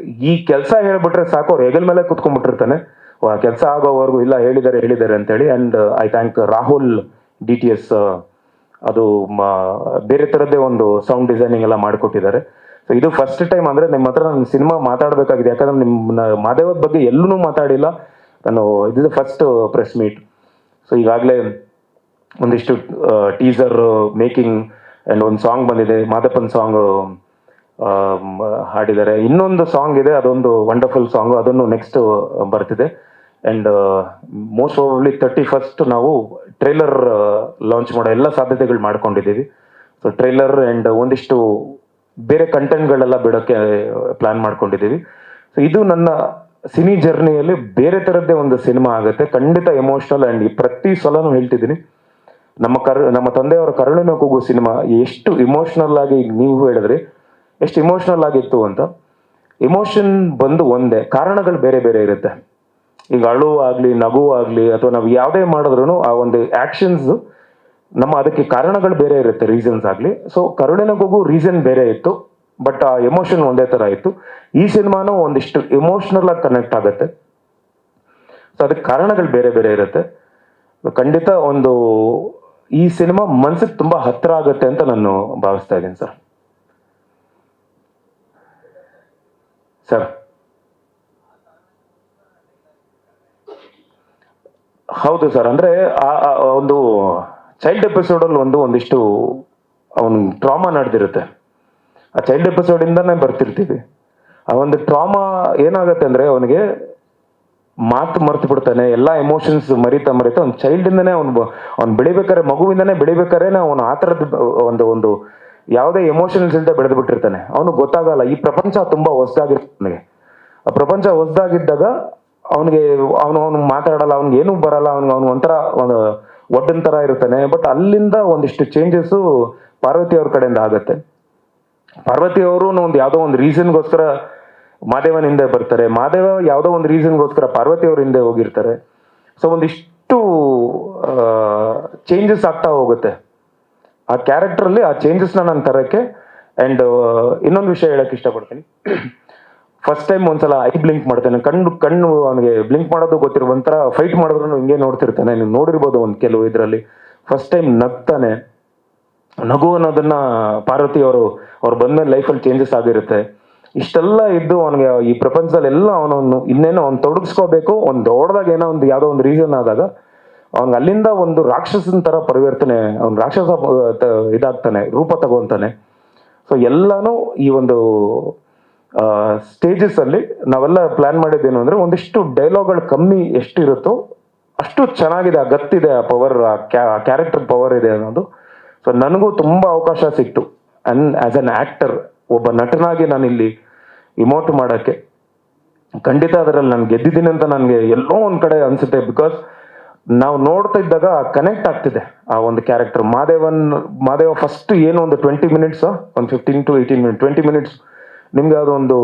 ಈ ಕೆಲಸ ಹೇಳ್ಬಿಟ್ರೆ ಸಾಕು, ಅವ್ರು ಹೆಗಲ್ ಮೇಲೆ ಕುತ್ಕೊಂಡ್ಬಿಟ್ಟಿರ್ತಾನೆ, ಆ ಕೆಲಸ ಆಗೋವರೆಗೂ ಇಲ್ಲ ಹೇಳಿದ್ದಾರೆ ಅಂತೇಳಿ. And I thank Rahul DTS, ಅದು ಬೇರೆ ಥರದ್ದೇ ಒಂದು ಸೌಂಡ್ ಡಿಸೈನಿಂಗ್ ಎಲ್ಲ ಮಾಡಿಕೊಟ್ಟಿದ್ದಾರೆ. ಸೊ ಇದು ಫಸ್ಟ್ ಟೈಮ್ ಅಂದರೆ ನಿಮ್ಮ ಹತ್ರ ನನ್ನ ಸಿನಿಮಾ ಮಾತಾಡಬೇಕಾಗಿದೆ, ಯಾಕಂದ್ರೆ ನಿಮ್ಮ ಮಾದೇವದ ಬಗ್ಗೆ ಎಲ್ಲೂ ಮಾತಾಡಿಲ್ಲ ನಾನು, ಇದು ಫಸ್ಟ್ ಪ್ರೆಸ್ ಮೀಟ್. ಸೊ ಈಗಾಗಲೇ ಒಂದಿಷ್ಟು ಟೀಸರ್ ಮೇಕಿಂಗ್ ಆ್ಯಂಡ್ ಒಂದು ಸಾಂಗ್ ಬಂದಿದೆ, ಮಾದಪ್ಪನ್ ಸಾಂಗ್ ಹಾಡಿದ್ದಾರೆ, ಇನ್ನೊಂದು ಸಾಂಗ್ ಇದೆ, ಅದೊಂದು ವಂಡರ್ಫುಲ್ ಸಾಂಗು, ಅದನ್ನು ನೆಕ್ಸ್ಟ್ ಬರ್ತಿದೆ. ಆ್ಯಂಡ್ ಮೋಸ್ಟ್ ಪ್ರಾಬಬ್ಲಿ 31st ನಾವು ಟ್ರೈಲರ್ ಲಾಂಚ್ ಮಾಡೋ ಎಲ್ಲ ಸಾಧ್ಯತೆಗಳು ಮಾಡ್ಕೊಂಡಿದ್ದೀವಿ. ಸೊ ಟ್ರೈಲರ್ ಆ್ಯಂಡ್ ಒಂದಿಷ್ಟು ಬೇರೆ ಕಂಟೆಂಟ್ಗಳೆಲ್ಲ ಬಿಡೋಕ್ಕೆ ಪ್ಲ್ಯಾನ್ ಮಾಡ್ಕೊಂಡಿದ್ದೀವಿ. ಸೊ ಇದು ನನ್ನ ಸಿನಿ ಜರ್ನಿಯಲ್ಲಿ ಬೇರೆ ಥರದ್ದೇ ಒಂದು ಸಿನಿಮಾ ಆಗುತ್ತೆ, ಖಂಡಿತ ಎಮೋಷ್ನಲ್. ಆ್ಯಂಡ್ ಪ್ರತಿ ಸಲನೂ ಹೇಳ್ತಿದ್ದೀನಿ, ನಮ್ಮ ತಂದೆಯವರ ಕರುಳಿನ ಕೂಗು ಸಿನಿಮಾ ಎಷ್ಟು ಇಮೋಷ್ನಲ್ ಆಗಿ, ನೀವು ಹೇಳಿದ್ರಿ ಎಷ್ಟು ಇಮೋಷ್ನಲ್ ಆಗಿತ್ತು ಅಂತ. ಇಮೋಷನ್ ಬಂದು ಒಂದೇ, ಕಾರಣಗಳು ಬೇರೆ ಬೇರೆ ಇರುತ್ತೆ. ಈಗ ಅಳು ಆಗಲಿ, ನಗು ಆಗಲಿ, ಅಥವಾ ನಾವು ಯಾವುದೇ ಮಾಡಿದ್ರೂ ಆ ಒಂದು ಆ್ಯಕ್ಷನ್ಸ್ ಅದಕ್ಕೆ ಕಾರಣಗಳು ಬೇರೆ ಇರುತ್ತೆ, ರೀಸನ್ಸ್ ಆಗಲಿ. ಸೊ ಕರುಳಿನ ಕೂಗು ರೀಸನ್ ಬೇರೆ ಇತ್ತು, ಬಟ್ ಆ ಎಮೋಷನ್ ಒಂದೇ ಥರ ಇತ್ತು. ಈ ಸಿನಿಮಾನು ಒಂದಿಷ್ಟು ಎಮೋಷ್ನಲ್ ಆಗಿ ಕನೆಕ್ಟ್ ಆಗುತ್ತೆ, ಸೊ ಅದಕ್ಕೆ ಕಾರಣಗಳು ಬೇರೆ ಬೇರೆ ಇರುತ್ತೆ. ಖಂಡಿತ ಈ ಸಿನಿಮಾ ಮನ್ಸಿಗೆ ತುಂಬ ಹತ್ತಿರ ಆಗುತ್ತೆ ಅಂತ ನಾನು ಭಾವಿಸ್ತಾ ಇದ್ದೀನಿ ಸರ್. ಹೌದು ಸರ್, ಅಂದರೆ ಒಂದು ಚೈಲ್ಡ್ ಎಪಿಸೋಡಲ್ಲಿ ಒಂದಿಷ್ಟು ಅವನು ಟ್ರಾಮಾ ನಡೆದಿರುತ್ತೆ, ಆ ಚೈಲ್ಡ್ ಎಪಿಸೋಡಿಂದನೇ ಬರ್ತಿರ್ತೀವಿ. ಆ ಒಂದು ಟ್ರಾಮಾ ಏನಾಗುತ್ತೆ ಅಂದರೆ ಅವನಿಗೆ ಮಾತು ಮರ್ತು ಬಿಡ್ತಾನೆ, ಎಲ್ಲ ಎಮೋಷನ್ಸ್ ಮರಿತಾ ಒಂದು ಚೈಲ್ಡಿಂದನೇ ಅವ್ನು ಬೆಳಿಬೇಕಾರೆ, ಮಗುವಿಂದನೇ ಬೆಳಿಬೇಕಾರೆ ಅವನು ಆ ಥರದ್ದು ಒಂದು ಯಾವುದೇ ಎಮೋಷನ್ಸ್ ಇಲ್ಲದೆ ಬೆಳೆದು ಬಿಟ್ಟಿರ್ತಾನೆ. ಅವನು ಗೊತ್ತಾಗಲ್ಲ, ಈ ಪ್ರಪಂಚ ತುಂಬ ಹೊಸದಾಗಿರುತ್ತೆ ಅವನಿಗೆ. ಆ ಪ್ರಪಂಚ ಹೊಸದಾಗಿದ್ದಾಗ ಅವನು ಮಾತಾಡಲ್ಲ, ಅವ್ನಿಗೆ ಏನೂ ಬರಲ್ಲ, ಅವನು ಒಂಥರ ಒಂದು ಒಡ್ಡನ್ ಥರ ಇರ್ತಾನೆ. ಬಟ್ ಅಲ್ಲಿಂದ ಒಂದಿಷ್ಟು ಚೇಂಜಸ್ಸು ಪಾರ್ವತಿ ಅವ್ರ ಕಡೆಯಿಂದ ಆಗುತ್ತೆ. ಪಾರ್ವತಿ ಅವರು ಯಾವುದೋ ಒಂದು ರೀಸನ್ಗೋಸ್ಕರ ಮಾದೇವನ ಹಿಂದೆ ಬರ್ತಾರೆ, ಮಾದೇವ ಯಾವುದೋ ಒಂದು ರೀಸನ್ಗೋಸ್ಕರ ಪಾರ್ವತಿ ಅವ್ರ ಹಿಂದೆ ಹೋಗಿರ್ತಾರೆ. ಸೊ ಒಂದಿಷ್ಟು ಚೇಂಜಸ್ ಆಗ್ತಾ ಹೋಗುತ್ತೆ ಆ ಕ್ಯಾರೆಕ್ಟ್ರಲ್ಲಿ, ಆ ಚೇಂಜಸ್ನ ನಾನು ತರೋಕ್ಕೆ. ಆ್ಯಂಡ್ ಇನ್ನೊಂದು ವಿಷಯ ಹೇಳೋಕ್ಕೆ ಇಷ್ಟಪಡ್ತೀನಿ. ಫಸ್ಟ್ ಟೈಮ್ ಒಂದ್ಸಲ ಐ ಬ್ಲಿಂಕ್ ಮಾಡ್ತಾನೆ, ಕಣ್ಣು ಅವನಿಗೆ ಬ್ಲಿಂಕ್ ಮಾಡೋದು ಗೊತ್ತಿರೋ, ಒಂಥರ ಫೈಟ್ ಮಾಡಿದ್ರು ಹಿಂಗೆ ನೋಡ್ತಿರ್ತಾನೆ, ನೀವು ನೋಡಿರ್ಬೋದು ಒಂದು ಕೆಲವು ಇದರಲ್ಲಿ. ಫಸ್ಟ್ ಟೈಮ್ ನಗ್ತಾನೆ. ನಗು ಅನ್ನೋದನ್ನ ಪಾರ್ವತಿ ಅವ್ರು ಬಂದ್ಮೇಲೆ ಲೈಫಲ್ಲಿ ಚೇಂಜಸ್ ಆಗಿರುತ್ತೆ. ಇಷ್ಟೆಲ್ಲ ಇದ್ದು ಅವನಿಗೆ ಈ ಪ್ರಪಂಚದಲ್ಲಿ ಎಲ್ಲ ಇನ್ನೇನೋ ಅವ್ನು ತೊಡಗಿಸ್ಕೋಬೇಕು, ಒಂದು ದೊಡ್ಡದಾಗ ಏನೋ ಯಾವುದೋ ಒಂದು ರೀಸನ್ ಆದಾಗ ಅವ್ನಿಗೆ ಅಲ್ಲಿಂದ ಒಂದು ರಾಕ್ಷಸನ ಥರ ಪರಿವರ್ತನೆ, ಅವ್ನು ರಾಕ್ಷಸ ಇದಾಗ್ತಾನೆ, ರೂಪ ತಗೊಂತಾನೆ. ಸೊ ಎಲ್ಲನೂ ಈ ಒಂದು ಸ್ಟೇಜಸಲ್ಲಿ ನಾವೆಲ್ಲ ಪ್ಲ್ಯಾನ್ ಮಾಡಿದ್ದೇನು ಅಂದರೆ, ಒಂದಿಷ್ಟು ಡೈಲಾಗ್ಗಳು ಕಮ್ಮಿ ಎಷ್ಟಿರುತ್ತೋ ಅಷ್ಟು ಚೆನ್ನಾಗಿದೆ, ಆ ಗತ್ತಿದೆ, ಆ ಪವರ್, ಆ ಕ್ಯಾರೆಕ್ಟರ್ ಪವರ್ ಇದೆ ಅನ್ನೋದು. ಸೊ ನನಗೂ ತುಂಬ ಅವಕಾಶ ಸಿಕ್ತು ಆ್ಯಸ್ ಅನ್ ಆ್ಯಕ್ಟರ್, ಒಬ್ಬ ನಟನಾಗಿ ನಾನು ಇಲ್ಲಿ ಇಮೋಟ್ ಮಾಡೋಕ್ಕೆ. ಖಂಡಿತ ಅದರಲ್ಲಿ ನಾನು ಗೆದ್ದಿದ್ದೀನಿ ಅಂತ ನನಗೆ ಎಲ್ಲೋ ಒಂದು ಕಡೆ ಅನಿಸುತ್ತೆ. ಬಿಕಾಸ್ ನಾವು ನೋಡ್ತಾ ಇದ್ದಾಗ ಕನೆಕ್ಟ್ ಆಗ್ತಿದೆ ಆ ಒಂದು ಕ್ಯಾರೆಕ್ಟರ್. ಮಾದೇವ ಫಸ್ಟ್ ಏನು ಒಂದು 20 ಮಿನಿಟ್ಸ್, ಒಂದು 15 to 18 ಮಿನಿಟ್, 20 ಮಿನಿಟ್ಸ್ ನಿಮ್ಗೆ ಅದೊಂದು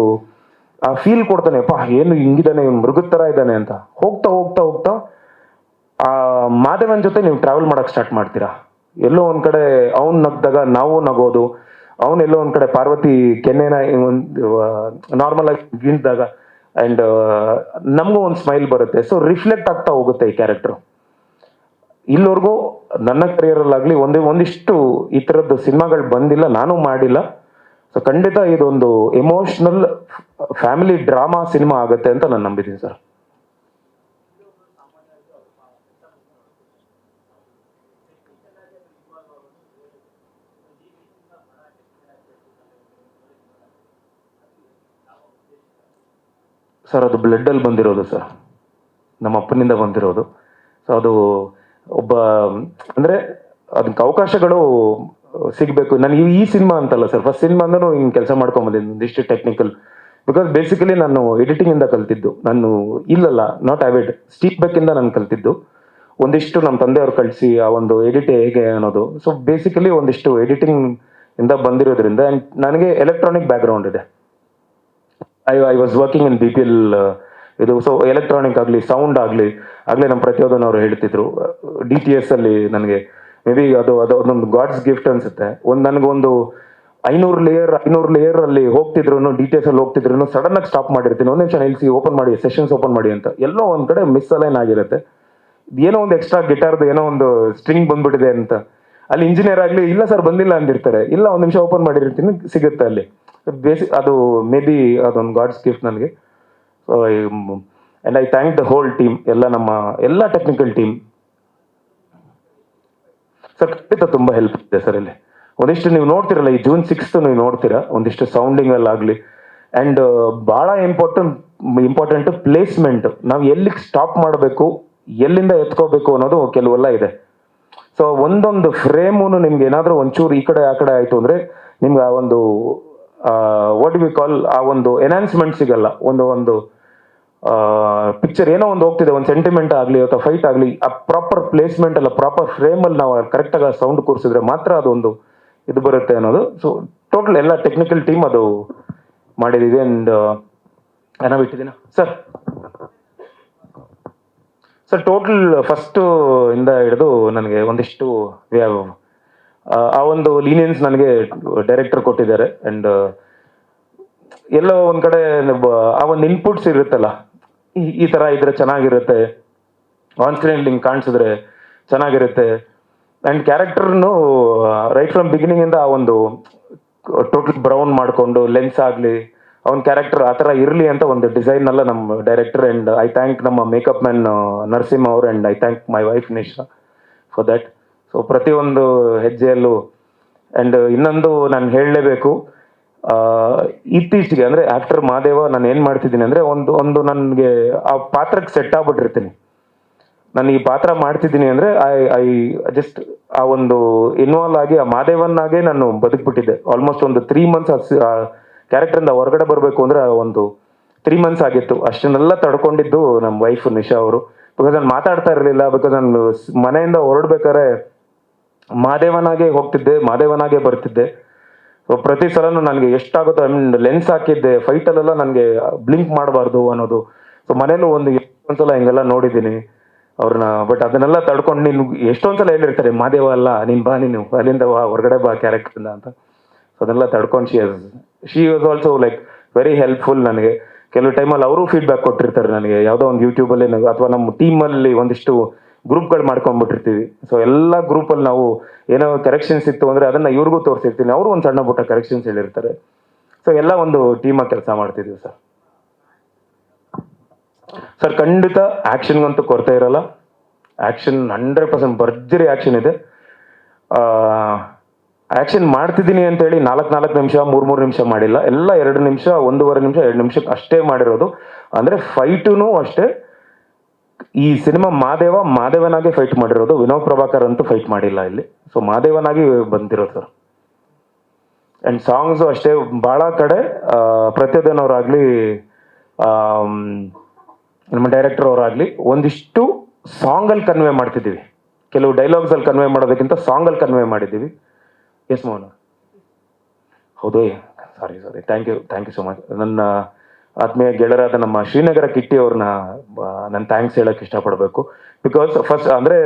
ಆ ಫೀಲ್ ಕೊಡ್ತಾನೆ, ಏನು ಹಿಂಗಿದ್ದಾನೆ, ಇವ್ನು ಮೃಗದ ಥರ ಇದ್ದಾನೆ ಅಂತ. ಹೋಗ್ತಾ ಆ ಮಾದೇವನ್ ಜೊತೆ ನೀವು ಟ್ರಾವೆಲ್ ಮಾಡಕ್ ಸ್ಟಾರ್ಟ್ ಮಾಡ್ತೀರಾ. ಎಲ್ಲೋ ಒಂದ್ ಕಡೆ ಅವ್ನ್ ನಗ್ದಾಗ ನಾವು ನಗೋದು, ಅವನ್ ಎಲ್ಲೋ ಒಂದ್ ಕಡೆ ಪಾರ್ವತಿ ಕೆನ್ನೆನ ಒಂದು ನಾರ್ಮಲ್ ಆಗಿ ಗಿಂಡ್ದಾಗ ಅಂಡ್ ನಮಗೂ ಒಂದು ಸ್ಮೈಲ್ ಬರುತ್ತೆ. ಸೊ ರಿಫ್ಲೆಕ್ಟ್ ಆಗ್ತಾ ಹೋಗುತ್ತೆ ಈ ಕ್ಯಾರೆಕ್ಟರ್. ಇಲ್ಲಿವರೆಗೂ ನನ್ನ ಕರಿಯರಲ್ಲಾಗ್ಲಿ ಒಂದಿಷ್ಟು ಈ ತರದ್ದು ಸಿನಿಮಾಗಳು ಬಂದಿಲ್ಲ, ನಾನು ಮಾಡಿಲ್ಲ. ಸೊ ಖಂಡಿತ ಇದೊಂದು ಎಮೋಷನಲ್ ಫ್ಯಾಮಿಲಿ ಡ್ರಾಮಾ ಸಿನಿಮಾ ಆಗುತ್ತೆ ಅಂತ ನಾನು ನಂಬಿದ್ದೀನಿ ಸರ್. ಸರ್ ಅದು ಬ್ಲಡ್ಡಲ್ಲಿ ಬಂದಿರೋದು ಸರ್, ನಮ್ಮ ಅಪ್ಪನಿಂದ ಬಂದಿರೋದು. ಸೊ ಅದು ಒಬ್ಬ ಅಂದರೆ ಅದಕ್ಕೆ ಅವಕಾಶಗಳು ಸಿಗಬೇಕು. ನನಗೆ ಈ ಸಿನಿಮಾ ಅಂತಲ್ಲ ಸರ್, ಫಸ್ಟ್ ಸಿನಿಮಾ ಅಂದ್ರೂ ಹಿಂಗೆ ಕೆಲಸ ಮಾಡ್ಕೊಂಬಂದಿದ್ದು ಒಂದಿಷ್ಟು ಟೆಕ್ನಿಕಲ್. ಬಿಕಾಸ್ ಬೇಸಿಕಲಿ ನಾನು ಎಡಿಟಿಂಗಿಂದ ಕಲ್ತಿದ್ದು, ನಾನು ಇಲ್ಲಲ್ಲ ನಾಟ್ ಆವಿಡ್ ಸ್ಟೀಕ್ ಬೆಕ್ಕಿಂದ ನಾನು ಕಲ್ತಿದ್ದು. ಒಂದಿಷ್ಟು ನಮ್ಮ ತಂದೆಯವ್ರು ಕಳಿಸಿ ಆ ಒಂದು ಎಡಿಟ್ ಹೇಗೆ ಅನ್ನೋದು. ಸೊ ಬೇಸಿಕಲಿ ಒಂದಿಷ್ಟು ಎಡಿಟಿಂಗ್ ಇಂದ ಬಂದಿರೋದ್ರಿಂದ ಆ್ಯಂಡ್ ನನಗೆ ಎಲೆಕ್ಟ್ರಾನಿಕ್ ಬ್ಯಾಕ್ಗ್ರೌಂಡ್ ಇದೆ. I was working in BPL ಇದು. ಸೊ ಎಲೆಕ್ಟ್ರಾನಿಕ್ ಆಗಲಿ ಸೌಂಡ್ ಆಗಲಿ ಆಗಲೇ ನಮ್ಮ ಪ್ರತಿಯೊಂದನ್ನು ಅವರು ಹೇಳ್ತಿದ್ರು. DTS ಅಲ್ಲಿ ನನಗೆ ಮೇ ಬಿ ಅದೊಂದು ಗಾಡ್ಸ್ ಗಿಫ್ಟ್ ಅನ್ಸುತ್ತೆ. ನನಗೊಂದು 500 ಲೇಯರ್ ಅಲ್ಲಿ ಹೋಗ್ತಿದ್ರು, DTS ಅಲ್ಲಿ ಹೋಗ್ತಿದ್ರು, ಸಡನ್ ಆಗಿ ಸ್ಟಾಪ್ ಮಾಡಿರ್ತೀನಿ. ಒಂದ್ ನಿಮಿಷ ನಿಲ್ಸಿ, ಓಪನ್ ಮಾಡಿ, ಸೆಷನ್ಸ್ ಓಪನ್ ಮಾಡಿ ಅಂತ. ಎಲ್ಲೋ ಒಂದ್ ಕಡೆ ಮಿಸ್ ಅಲೈನ್ ಆಗಿರುತ್ತೆ. ಏನೋ ಒಂದು ಎಕ್ಸ್ಟ್ರಾ ಗಿಟಾರ್ದು ಏನೋ ಒಂದು ಸ್ಟ್ರಿಂಗ್ ಬಂದ್ಬಿಟ್ಟಿದೆ ಅಂತ. ಅಲ್ಲಿ ಇಂಜಿನಿಯರ್ ಆಗಲಿ ಇಲ್ಲ ಸರ್ ಬಂದಿಲ್ಲ ಅಂದಿರ್ತಾರೆ, ಇಲ್ಲ ಒಂದ್ ನಿಮಿಷ ಓಪನ್ ಮಾಡಿರ್ತೀನಿ ಸಿಗುತ್ತೆ ಅಲ್ಲಿ. ಅದು ಮೇ ಬಿ ಅದೊಂದು ಗಾಡ್ಸ್ ಗಿಫ್ಟ್ ನನಗೆ. And I thank the whole team, ಎಲ್ಲ ಟೆಕ್ನಿಕಲ್ ಟೀಮ್. ಸರ್ ಖಂಡಿತ ತುಂಬಾ ಹೆಲ್ಪ್ ಇದೆ ಸರ್. ಇಲ್ಲಿ ಒಂದಿಷ್ಟು ನೀವು ನೋಡ್ತಿರಲ್ಲ, ಈ June 6th ನೀವು ನೋಡ್ತೀರಾ, ಒಂದಿಷ್ಟು ಸೌಂಡಿಂಗ್ ಅಲ್ಲಿ ಆಗ್ಲಿ ಅಂಡ್ ಬಹಳ ಇಂಪಾರ್ಟೆಂಟ್ ಪ್ಲೇಸ್ಮೆಂಟ್. ನಾವು ಎಲ್ಲಿಗೆ ಸ್ಟಾಪ್ ಮಾಡಬೇಕು, ಎಲ್ಲಿಂದ ಎತ್ಕೋಬೇಕು ಅನ್ನೋದು ಕೆಲವೆಲ್ಲ ಇದೆ. ಸೊ ಒಂದೊಂದು ಫ್ರೇಮು ನಿಮ್ಗೆ ಏನಾದ್ರೂ ಒಂಚೂರು ಈ ಕಡೆ ಆ ಕಡೆ ಆಯ್ತು ಅಂದ್ರೆ ನಿಮ್ಗೆ ಆ ಒಂದು ವಾಟ್ ವಿ ಕಾಲ್ ಆ ಒಂದು ಎನ್ಹಾನ್ಸ್ಮೆಂಟ್ ಸಿಗಲ್ಲ. ಒಂದು ಪಿಕ್ಚರ್ ಏನೋ ಒಂದು ಹೋಗ್ತಿದೆ, ಒಂದು ಸೆಂಟಿಮೆಂಟ್ ಆಗಲಿ ಅಥವಾ ಫೈಟ್ ಆಗಲಿ, ಆ ಪ್ರಾಪರ್ ಪ್ಲೇಸ್ಮೆಂಟ್ ಅಲ್ಲ ಪ್ರಾಪರ್ ಫ್ರೇಮ್ ಅಲ್ಲಿ ನಾವು ಕರೆಕ್ಟಾಗಿ ಆ ಸೌಂಡ್ ಕೂರಿಸಿದ್ರೆ ಮಾತ್ರ ಅದೊಂದು ಇದು ಬರುತ್ತೆ ಅನ್ನೋದು. ಸೊ ಟೋಟಲ್ ಎಲ್ಲ ಟೆಕ್ನಿಕಲ್ ಟೀಮ್ ಅದು ಮಾಡಿದೀವಿ. ಅಂಡ್ ಏನೋ ಬಿಟ್ಟಿದ್ದೀನ ಸರ್. ಟೋಟಲ್ ಫಸ್ಟ್ ಇಂದ ಹಿಡಿದು ನನಗೆ ಒಂದಿಷ್ಟು ಆ ಒಂದು ಲೀನಿಯನ್ಸ್ ನನಗೆ ಡೈರೆಕ್ಟರ್ ಕೊಟ್ಟಿದ್ದಾರೆ. ಅಂಡ್ ಎಲ್ಲೋ ಒಂದ್ ಕಡೆ ಆ ಒಂದು ಇನ್ಪುಟ್ಸ್ ಇರುತ್ತಲ್ಲ, ಈ ತರ ಇದ್ರೆ ಚೆನ್ನಾಗಿರುತ್ತೆ, ಆನ್ ಸ್ಕ್ರೀನ್ ಲಿಂಕ್ ಕಾಣಿಸಿದ್ರೆ ಚೆನ್ನಾಗಿರುತ್ತೆ. ಅಂಡ್ ಕ್ಯಾರೆಕ್ಟರ್ನು ರೈಟ್ ಫ್ರಮ್ ಬಿಗಿನಿಂಗ್ ಇಂದ ಆ ಒಂದು ಟೋಟಲ್ ಬ್ರೌನ್ ಮಾಡ್ಕೊಂಡು ಲೆನ್ಸ್ ಆಗ್ಲಿ ಅವನ ಕ್ಯಾರೆಕ್ಟರ್ ಆ ಥರ ಇರಲಿ ಅಂತ ಒಂದು ಡಿಸೈನ್ ಎಲ್ಲ ನಮ್ಮ ಡೈರೆಕ್ಟರ್. ಅಂಡ್ ಐ ಥ್ಯಾಂಕ್ ನಮ್ಮ ಮೇಕಪ್ ಮ್ಯಾನ್ ನರಸಿಂಹ ಅವರು. And I thank my wife Nisha for that. So ಪ್ರತಿಯೊಂದು ಹೆಜ್ಜೆಯಲ್ಲೂ. ಅಂಡ್ ಇನ್ನೊಂದು ನಾನು ಹೇಳಲೇಬೇಕು, ಇತ್ತೀಚೆಗೆ ಅಂದ್ರೆ ಆಫ್ಟರ್ ಮಹಾದೇವ ನಾನು ಏನ್ ಮಾಡ್ತಿದ್ದೀನಿ ಅಂದ್ರೆ ಒಂದು ನನಗೆ ಆ ಪಾತ್ರಕ್ಕೆ ಸೆಟ್ ಆಗ್ಬಿಟ್ಟಿರ್ತೀನಿ. ನಾನು ಈ ಪಾತ್ರ ಮಾಡ್ತಿದ್ದೀನಿ ಅಂದ್ರೆ ಐ ಜಸ್ಟ್ ಆ ಒಂದು ಇನ್ವಾಲ್ವ್ ಆಗಿ ಆ ಮಹಾದೇವನ್ನಾಗೆ ನಾನು ಬದುಕ್ಬಿಟ್ಟಿದ್ದೆ. ಆಲ್ಮೋಸ್ಟ್ ಒಂದು 3 months ಆ ಕ್ಯಾರೆಕ್ಟರಿಂದ ಹೊರಗಡೆ ಬರಬೇಕು ಅಂದ್ರೆ ಒಂದು 3 months ಆಗಿತ್ತು. ಅಷ್ಟನ್ನೆಲ್ಲ ತಡ್ಕೊಂಡಿದ್ದು ನಮ್ಮ ವೈಫ್ ನಿಶಾ ಅವರು. ಬಿಕಾಸ್ ನಾನು ಮಾತಾಡ್ತಾ ಇರಲಿಲ್ಲ. ಬಿಕಾಸ್ ನಾನು ಮನೆಯಿಂದ ಹೊರಡ್ಬೇಕಾದ್ರೆ ಮಹಾದೇವನಾಗೆ ಹೋಗ್ತಿದ್ದೆ, ಮಹಾದೇವನಾಗೆ ಬರ್ತಿದ್ದೆ. ಪ್ರತಿ ಸಲನೂ ನನಗೆ ಎಷ್ಟಾಗುತ್ತೋ ಲೆನ್ಸ್ ಹಾಕಿದ್ದೆ. ಫೈಟಲ್ಲೆಲ್ಲ ನನಗೆ ಬ್ಲಿಂಕ್ ಮಾಡಬಾರ್ದು ಅನ್ನೋದು. ಸೊ ಮನೇಲೂ ಒಂದ್ಸಲ ಹಿಂಗೆಲ್ಲ ನೋಡಿದ್ದೀನಿ ಅವ್ರನ್ನ. ಬಟ್ ಅದನ್ನೆಲ್ಲ ತಡ್ಕೊಂಡು ನೀನು ಎಷ್ಟೊಂದ್ಸಲ ಹೇಳಿರ್ತಾರೆ, ಮಹಾದೇವ ಅಲ್ಲ ನೀನು ಬಾ, ನೀನು ಅಲ್ಲಿಂದ ಹೊರಗಡೆ ಬಾ ಕ್ಯಾರೆಕ್ಟರ್ನ ಅಂತ. ಸೊ ಅದನ್ನೆಲ್ಲ ತಡ್ಕೊಂಡು she was also like very helpful ನನಗೆ. ಕೆಲವು ಟೈಮಲ್ಲಿ ಅವರು ಫೀಡ್ಬ್ಯಾಕ್ ಕೊಟ್ಟಿರ್ತಾರೆ ನನಗೆ, ಯಾವುದೋ ಒಂದು ಯೂಟ್ಯೂಬಲ್ಲಿ ಅಥವಾ ನಮ್ಮ ಟೀಮಲ್ಲಿ ಒಂದಿಷ್ಟು ಗ್ರೂಪ್ಗಳು ಮಾಡ್ಕೊಂಡ್ಬಿಟ್ಟಿರ್ತೀವಿ. ಸೊ ಎಲ್ಲ ಗ್ರೂಪಲ್ಲಿ ನಾವು ಏನೋ ಕರೆಕ್ಷನ್ಸ್ ಇತ್ತು ಅಂದರೆ ಅದನ್ನ ಇವ್ರಿಗೂ ತೋರಿಸಿರ್ತೀನಿ, ಅವರು ಒಂದು ಸಣ್ಣ ಪುಟ್ಟ ಕರೆಕ್ಷನ್ಸ್ ಹೇಳಿರ್ತಾರೆ. ಸೊ ಎಲ್ಲ ಒಂದು ಟೀಮಾಗಿ ಕೆಲಸ ಮಾಡ್ತಿದ್ದೀವಿ ಸರ್. ಸರ್ ಖಂಡಿತ ಆ್ಯಕ್ಷನ್ಗಂತೂ ಕೊರತೆ ಇರಲ್ಲ. ಆ್ಯಕ್ಷನ್ 100% ಭರ್ಜರಿ ಆ್ಯಕ್ಷನ್ ಇದೆ. ಆ್ಯಕ್ಷನ್ ಮಾಡ್ತಿದ್ದೀನಿ ಅಂತೇಳಿ 4 ನಿಮಿಷ 3 ನಿಮಿಷ ಮಾಡಿಲ್ಲ. ಎಲ್ಲ 2 ನಿಮಿಷ 1.5 ನಿಮಿಷ 2 ನಿಮಿಷಕ್ಕೆ ಅಷ್ಟೇ ಮಾಡಿರೋದು. ಅಂದರೆ ಫೈಟೂ ಅಷ್ಟೇ. ಈ ಸಿನಿಮಾ ಮಹಾದೇವನಾಗೆ ಫೈಟ್ ಮಾಡಿರೋದು. ವಿನೋದ್ ಪ್ರಭಾಕರ್ ಅಂತೂ ಫೈಟ್ ಮಾಡಿಲ್ಲ ಇಲ್ಲಿ. ಸೊ ಮಹಾದೇವನಾಗಿ ಬಂದಿರೋದು ಸರ್. ಅಂಡ್ ಸಾಂಗ್ಸು ಅಷ್ಟೇ. ಭಾಳ ಕಡೆ ಪ್ರತ್ಯೇದನ್ ಅವರಾಗ್ಲಿ ನಮ್ಮ ಡೈರೆಕ್ಟರ್ ಅವರಾಗ್ಲಿ ಒಂದಿಷ್ಟು ಸಾಂಗಲ್ಲಿ ಕನ್ವೆ ಮಾಡ್ತಿದ್ದೀವಿ. ಕೆಲವು ಡೈಲಾಗ್ಸ್ ಅಲ್ಲಿ ಕನ್ವೆ ಮಾಡೋದಕ್ಕಿಂತ ಸಾಂಗಲ್ಲಿ ಕನ್ವೆ ಮಾಡಿದ್ದೀವಿ. ಎಸ್ ಮೋಹನ್. ಹೌದು, sorry thank you so much. ನನ್ನ ಆತ್ಮೀಯ ಗೆಳೆಯರಾದ ನಮ್ಮ ಶ್ರೀನಗರ ಕಿಟ್ಟಿ ಅವ್ರನ್ನ ನಾನು ಥ್ಯಾಂಕ್ಸ್ ಹೇಳಕ್ಕೆ ಇಷ್ಟಪಡಬೇಕು. ಬಿಕಾಸ್ ಫಸ್ಟ್ ಅಂದ್ರೆ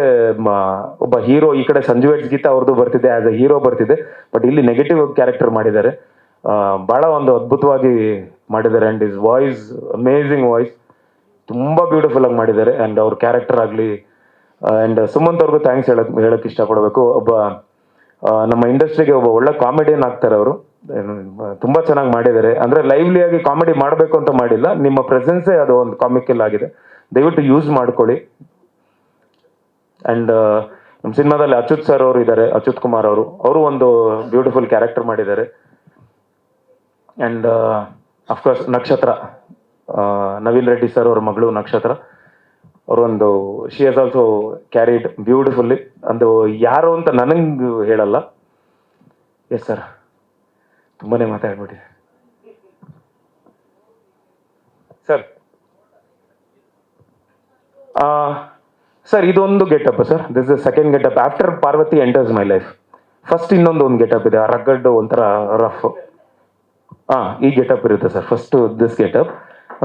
ಒಬ್ಬ ಹೀರೋ ಈ ಕಡೆ ಸಂಜು ಎಡ್ಸ್ ಗೀತಾ ಅವ್ರದ್ದು ಬರ್ತಿದೆ, ಆಸ್ ಅ ಹೀರೋ ಬರ್ತಿದೆ, ಬಟ್ ಇಲ್ಲಿ ನೆಗೆಟಿವ್ ಕ್ಯಾರೆಕ್ಟರ್ ಮಾಡಿದ್ದಾರೆ. ಬಹಳ ಒಂದು ಅದ್ಭುತವಾಗಿ ಮಾಡಿದ್ದಾರೆ. And is voice amazing voice, ತುಂಬಾ ಬ್ಯೂಟಿಫುಲ್ ಆಗಿ ಮಾಡಿದ್ದಾರೆ. ಅಂಡ್ ಅವ್ರ ಕ್ಯಾರೆಕ್ಟರ್ ಆಗಲಿ, ಅಂಡ್ ಸುಮಂತ್ ಅವ್ರಿಗೂ ಥ್ಯಾಂಕ್ಸ್ ಹೇಳಕ್ ಇಷ್ಟಪಡಬೇಕು. ಒಬ್ಬ ನಮ್ಮ ಇಂಡಸ್ಟ್ರಿಗೆ ಒಬ್ಬ ಒಳ್ಳೆ ಕಾಮಿಡಿಯನ್ ಆಗ್ತಾರೆ ಅವರು. ತುಂಬಾ ಚೆನ್ನಾಗಿ ಮಾಡಿದ್ದಾರೆ. ಅಂದ್ರೆ ಲೈವ್ಲಿ ಆಗಿ ಕಾಮಿಡಿ ಮಾಡಬೇಕು ಅಂತ ಮಾಡಿಲ್ಲ, ನಿಮ್ಮ ಪ್ರೆಸೆನ್ಸೇ ಅದು ಒಂದು ಕಾಮಿಕಲ್ ಆಗಿದೆ. ದಯವಿಟ್ಟು ಯೂಸ್ ಮಾಡ್ಕೊಳ್ಳಿ. ಅಂಡ್ ನಮ್ಮ ಸಿನಿಮಾದಲ್ಲಿ ಅಚ್ಯುತ್ ಸರ್ ಅವರು ಇದ್ದಾರೆ, ಅಚ್ಯುತ್ ಕುಮಾರ್ ಅವರು ಒಂದು ಬ್ಯೂಟಿಫುಲ್ ಕ್ಯಾರೆಕ್ಟರ್ ಮಾಡಿದ್ದಾರೆ. ಅಂಡ್ ಅಫ್ಕೋರ್ಸ್ ನಕ್ಷತ್ರ, ನವೀನ್ ರೆಡ್ಡಿ ಸರ್ ಅವ್ರ ಮಗಳು ನಕ್ಷತ್ರ, ಅವರೊಂದು she has also carried beautifully. ಒಂದು ಯಾರು ಅಂತ ನನಗೆ ಹೇಳಲ್ಲ. ಎಸ್ ಸರ್, ತುಂಬಾನೇ ಮಾತಾಡ್ಬಿಡಿ ಸರ್. ಸರ್ ಇದೊಂದು getup sir, this is second getup after Parvati enters my life. First ಒಂದು ಗೆಟಪ್ ಇದೆ, ರಗ್ಗಡ್ ಒಂಥರ ರಫ್. ಈ ಗೆಟಪ್ ಇರುತ್ತೆ ಸರ್. ಫಸ್ಟ್ ದಿಸ್ ಗೆಟಪ್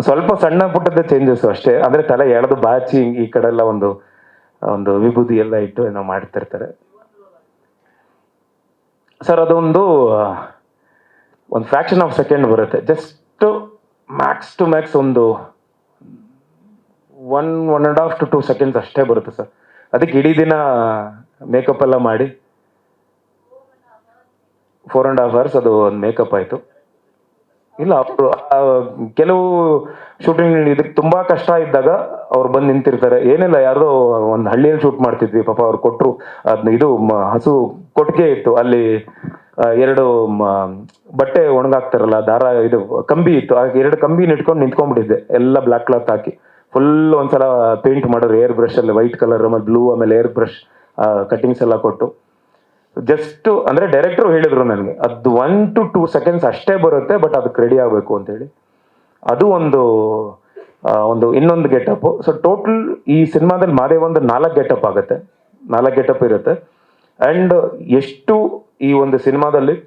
ಸ್ವಲ್ಪ ಸಣ್ಣ ಪುಟ್ಟದ ಚೇಂಜಸ್ ಅಷ್ಟೇ. ಅಂದ್ರೆ ತಲೆ ಎಳೆದು ಬಾಚಿ ಈ ಕಡೆ ಎಲ್ಲ ಒಂದು ವಿಭೂತಿ ಎಲ್ಲ ಇಟ್ಟು ಏನೋ ಮಾಡ್ತಿರ್ತಾರೆ ಸರ್. ಅದೊಂದು ಫ್ರಾಕ್ಷನ್ ಆಫ್ ಸೆಕೆಂಡ್ ಬರುತ್ತೆ, ಜಸ್ಟ್ ಮ್ಯಾಕ್ಸ್ ಟು ಮ್ಯಾಕ್ಸ್ ಒಂದು 1.5 to 2 seconds ಅಷ್ಟೇ ಬರುತ್ತೆ ಸರ್. ಅದಕ್ಕೆ ಇಡೀ ದಿನ ಮೇಕಪ್ ಎಲ್ಲ ಮಾಡಿ 4.5 hours ಅದು ಒಂದು ಮೇಕಪ್ ಆಯಿತು. ಇಲ್ಲ, ಅವರು ಕೆಲವು ಶೂಟಿಂಗ್ ಇದಕ್ಕೆ ತುಂಬಾ ಕಷ್ಟ ಇದ್ದಾಗ ಅವ್ರು ಬಂದು ನಿಂತಿರ್ತಾರೆ. ಏನಿಲ್ಲ, ಯಾರ್ದೋ ಒಂದು ಹಳ್ಳಿಯಲ್ಲಿ ಶೂಟ್ ಮಾಡ್ತಿದ್ವಿ, ಪಾಪ ಅವ್ರು ಕೊಟ್ಟರು ಅದನ್ನ, ಇದು ಹಸು ಕೊಟ್ಟಿಗೆ ಇತ್ತು ಅಲ್ಲಿ, 2 ಬಟ್ಟೆ ಒಣಗಾಕ್ತಾರಲ್ಲ ದಾರ, ಇದು ಕಂಬಿ ಇತ್ತು, ಆ 2 ಕಂಬಿ ಇಟ್ಕೊಂಡು ನಿಂತ್ಕೊಂಡ್ಬಿಟ್ಟಿದ್ದೆ, ಎಲ್ಲ ಬ್ಲಾಕ್ ಕ್ಲಾತ್ ಹಾಕಿ ಫುಲ್ ಒಂದ್ಸಲ ಪೇಂಟ್ ಮಾಡೋರು ಏರ್ ಬ್ರಷ್ ಅಲ್ಲಿ, ವೈಟ್ ಕಲರ್ ಆಮೇಲೆ ಬ್ಲೂ ಆಮೇಲೆ ಏರ್ ಬ್ರಷ್ ಕಟಿಂಗ್ಸ್ ಎಲ್ಲ ಕೊಟ್ಟು ಜಸ್ಟ್ ಅಂದ್ರೆ ಡೈರೆಕ್ಟರ್ ಹೇಳಿದ್ರು ನನಗೆ ಅದು 1 to 2 seconds ಅಷ್ಟೇ ಬರುತ್ತೆ, ಬಟ್ ಅದಕ್ಕೆ ರೆಡಿ ಆಗಬೇಕು ಅಂತ ಹೇಳಿ. ಅದು ಒಂದು ಇನ್ನೊಂದು ಗೆಟಪ್. ಸೊ ಟೋಟಲ್ ಈ ಸಿನಿಮಾದಲ್ಲಿ ಮಾದೇವ್ ಒಂದು 4 ಗೆಟಪ್ ಆಗುತ್ತೆ, 4 ಗೆಟಪ್ ಇರುತ್ತೆ. ಅಂಡ್ ಎಷ್ಟು ಈ ಒಂದು ಸಿನಿಮಾದಲ್ಲಿ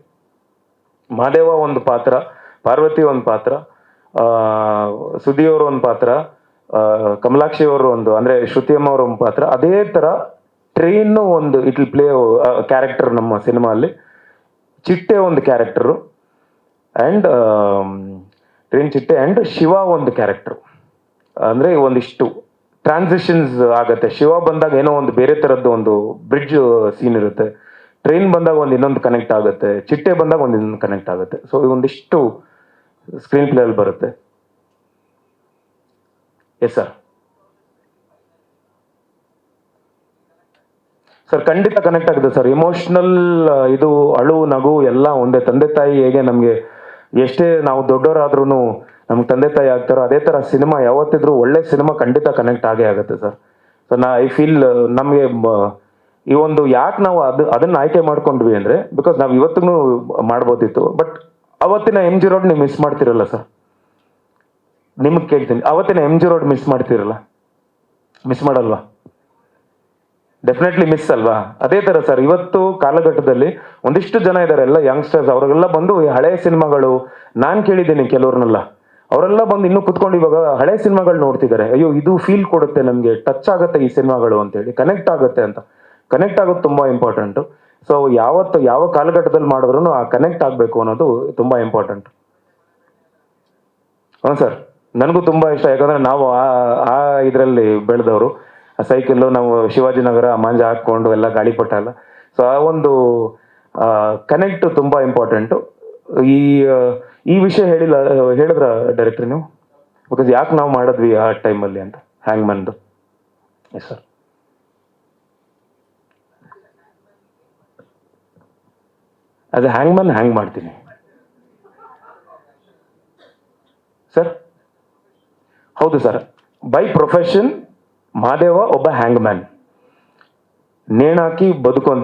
ಮಾದೇವ ಒಂದು ಪಾತ್ರ, ಪಾರ್ವತಿ ಒಂದು ಪಾತ್ರ, ಸುದಿಯವರು ಒಂದು ಪಾತ್ರ, ಕಮಲಾಕ್ಷಿ ಅವರು ಅಂದ್ರೆ ಶ್ರುತಿಯಮ್ಮ ಅವರ ಒಂದು ಪಾತ್ರ, ಅದೇ ತರ ಟ್ರೈನ್ ಒಂದು ಇಟ್ ವಿಲ್ ಪ್ಲೇ ಕ್ಯಾರೆಕ್ಟರ್ ನಮ್ಮ ಸಿನಿಮಾ ಅಲ್ಲಿ. ಚಿಟ್ಟೆ ಒಂದು ಕ್ಯಾರೆಕ್ಟರು, ಅಂಡ್ ಟ್ರೈನ್ ಚಿಟ್ಟೆ ಅಂಡ್ ಶಿವ ಒಂದು ಕ್ಯಾರೆಕ್ಟರ್. ಅಂದ್ರೆ ಒಂದಿಷ್ಟು ಟ್ರಾನ್ಸಿಷನ್ಸ್ ಆಗತ್ತೆ. ಶಿವ ಬಂದಾಗ ಏನೋ ಒಂದು ಬೇರೆ ತರದ್ದು ಒಂದು ಬ್ರಿಡ್ಜ್ ಸೀನ್ ಇರುತ್ತೆ, ಟ್ರೈನ್ ಬಂದಾಗ ಒಂದು ಇನ್ನೊಂದು ಕನೆಕ್ಟ್ ಆಗುತ್ತೆ, ಚಿಟ್ಟೆ ಬಂದಾಗ ಒಂದು ಇನ್ನೊಂದು ಕನೆಕ್ಟ್ ಆಗುತ್ತೆ. ಸೊ ಒಂದಿಷ್ಟು ಸ್ಕ್ರೀನ್ ಪ್ಲೇ ಅಲ್ಲಿ ಬರುತ್ತೆ. Yes sir. ಸರ್ ಖಂಡಿತ ಕನೆಕ್ಟ್ ಆಗಿದೆ ಸರ್. ಇಮೋಷನಲ್, ಇದು ಅಳು ನಗು ಎಲ್ಲ ಒಂದೇ. ತಂದೆ ತಾಯಿ ಹೇಗೆ ನಮಗೆ ಎಷ್ಟೇ ನಾವು ದೊಡ್ಡವರಾದ್ರೂ ನಮ್ಗೆ ತಂದೆ ತಾಯಿ ಆಗ್ತಾರೋ, ಅದೇ ತರ ಸಿನಿಮಾ ಯಾವತ್ತಿದ್ರು ಒಳ್ಳೆ ಸಿನಿಮಾ ಖಂಡಿತ ಕನೆಕ್ಟ್ ಆಗೇ ಆಗುತ್ತೆ ಸರ್. ಸೊ ಐ ಫೀಲ್ ನಮಗೆ ಈ ಒಂದು ಯಾಕೆ ನಾವು ಅದನ್ನ ಆಯ್ಕೆ ಮಾಡ್ಕೊಂಡ್ವಿ ಅಂದ್ರೆ, ಬಿಕಾಸ್ ನಾವು ಇವತ್ತಿಗೂ ಮಾಡ್ಬೋದಿತ್ತು, ಬಟ್ ಅವತ್ತಿನ MG ರೋಡ್ ನೀವು ಮಿಸ್ ಮಾಡ್ತಿರಲ್ಲ ಸರ್. ನಿಮಗೆ ಕೇಳ್ತೀನಿ, ಅವತ್ತಿನ MG ರೋಡ್ ಮಿಸ್ ಮಾಡ್ತಿರಲ್ಲ? ಮಿಸ್ ಮಾಡಲ್ವಾ? ಡೆಫಿನೆಟ್ಲಿ ಮಿಸ್ ಅಲ್ವಾ? ಅದೇ ತರ ಸರ್, ಇವತ್ತು ಕಾಲಘಟ್ಟದಲ್ಲಿ ಒಂದಿಷ್ಟು ಜನ ಇದ್ದಾರೆ, ಎಲ್ಲ ಯಂಗ್ಸ್ಟರ್ಸ್, ಅವರೆಲ್ಲ ಬಂದು ಹಳೆ ಸಿನಿಮಾಗಳು, ನಾನ್ ಕೇಳಿದ್ದೀನಿ ಕೆಲವ್ರನ್ನೆಲ್ಲ, ಅವರೆಲ್ಲ ಬಂದು ಇನ್ನೂ ಕುತ್ಕೊಂಡು ಇವಾಗ ಹಳೆ ಸಿನಿಮಾಗಳು ನೋಡ್ತಿದ್ದಾರೆ. ಅಯ್ಯೋ ಇದು ಫೀಲ್ ಕೊಡುತ್ತೆ ನಮ್ಗೆ, ಟಚ್ ಆಗುತ್ತೆ ಈ ಸಿನಿಮಾಗಳು ಅಂತೇಳಿ, ಕನೆಕ್ಟ್ ಆಗುತ್ತೆ ಅಂತ. ಕನೆಕ್ಟ್ ಆಗೋದು ತುಂಬಾ ಇಂಪಾರ್ಟೆಂಟ್. ಸೊ ಯಾವ ಕಾಲಘಟ್ಟದಲ್ಲಿ ಮಾಡಿದ್ರು ಆ ಕನೆಕ್ಟ್ ಆಗ್ಬೇಕು ಅನ್ನೋದು ತುಂಬಾ ಇಂಪಾರ್ಟೆಂಟ್. ಹ್ಞೂ ಸರ್, ನನಗೂ ತುಂಬಾ ಇಷ್ಟ. ಯಾಕಂದ್ರೆ ನಾವು ಆ ಇದರಲ್ಲಿ ಬೆಳೆದವರು. ಸೈಕಲ್ಲು ನಾವು ಶಿವಾಜಿನಗರ ಮಾಂಜ ಹಾಕೊಂಡು ಎಲ್ಲ ಗಾಳಿಪಟ ಎಲ್ಲ. ಸೊ ಆ ಒಂದು ಕನೆಕ್ಟ್ ತುಂಬಾ ಇಂಪಾರ್ಟೆಂಟು. ಈ ವಿಷಯ ಹೇಳಿದ್ರ ಡೈರೆಕ್ಟರ್ ನೀವು? ಬಿಕಾಸ್ ಯಾಕೆ ನಾವು ಮಾಡಿದ್ವಿ ಆ ಟೈಮಲ್ಲಿ ಅಂತ, ಹ್ಯಾಂಗ್ ಮ್ಯಾನ್ದು. Yes sir. ಅದೇ ಹ್ಯಾಂಗ್ ಮ್ಯಾನ್ ಹ್ಯಾಂಗ್ ಮಾಡ್ತೀನಿ ಸರ್. ಹೌದು ಸರ್, ಬೈ ಪ್ರೊಫೆಷನ್ ಮಾದೇವ ಒಬ್ಬ ಹ್ಯಾಂಗ್ ಮ್ಯಾನ್. ನೇಣಾಕಿ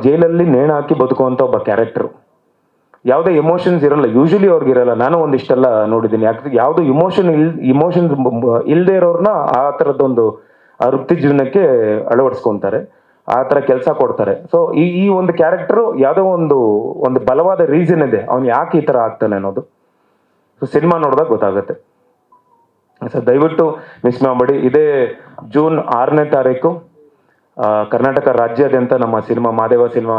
ಜೈಲಲ್ಲಿ ನೇಣಾಕಿ ಬದುಕುವಂತ ಒಬ್ಬ ಕ್ಯಾರೆಕ್ಟರ್. ಯಾವುದೇ ಎಮೋಷನ್ಸ್ ಇರಲ್ಲ, ಯೂಶಲಿ ಅವ್ರಿಗಿರಲ್ಲ. ನಾನು ಒಂದಿಷ್ಟೆಲ್ಲ ನೋಡಿದ್ದೀನಿ, ಯಾವುದು ಇಮೋಷನ್ಸ್ ಇಲ್ಲದೆ ಇರೋರ್ನ ಆ ಥರದ್ದೊಂದು ವೃತ್ತಿ ಜೀವನಕ್ಕೆ ಅಳವಡಿಸ್ಕೊಂತಾರೆ, ಆ ಥರ ಕೆಲಸ ಕೊಡ್ತಾರೆ. ಸೊ ಈ ಒಂದು ಕ್ಯಾರೆಕ್ಟರ್ ಯಾವುದೋ ಒಂದು ಬಲವಾದ ರೀಸನ್ ಇದೆ ಅವ್ನು ಯಾಕೆ ಈ ಥರ ಆಗ್ತಾನೆ ಅನ್ನೋದು. ಸೊ ಸಿನಿಮಾ ನೋಡಿದಾಗ ಗೊತ್ತಾಗುತ್ತೆ ಸರ್. ದಯವಿಟ್ಟು ಮಿಸ್ ಮಾಡಬೇಡಿ. ಇದೇ June 6ನೇ ತಾರೀಕು ಕರ್ನಾಟಕ ರಾಜ್ಯಾದ್ಯಂತ ನಮ್ಮ ಸಿನಿಮಾ ಮಾದೇವ ಸಿನಿಮಾ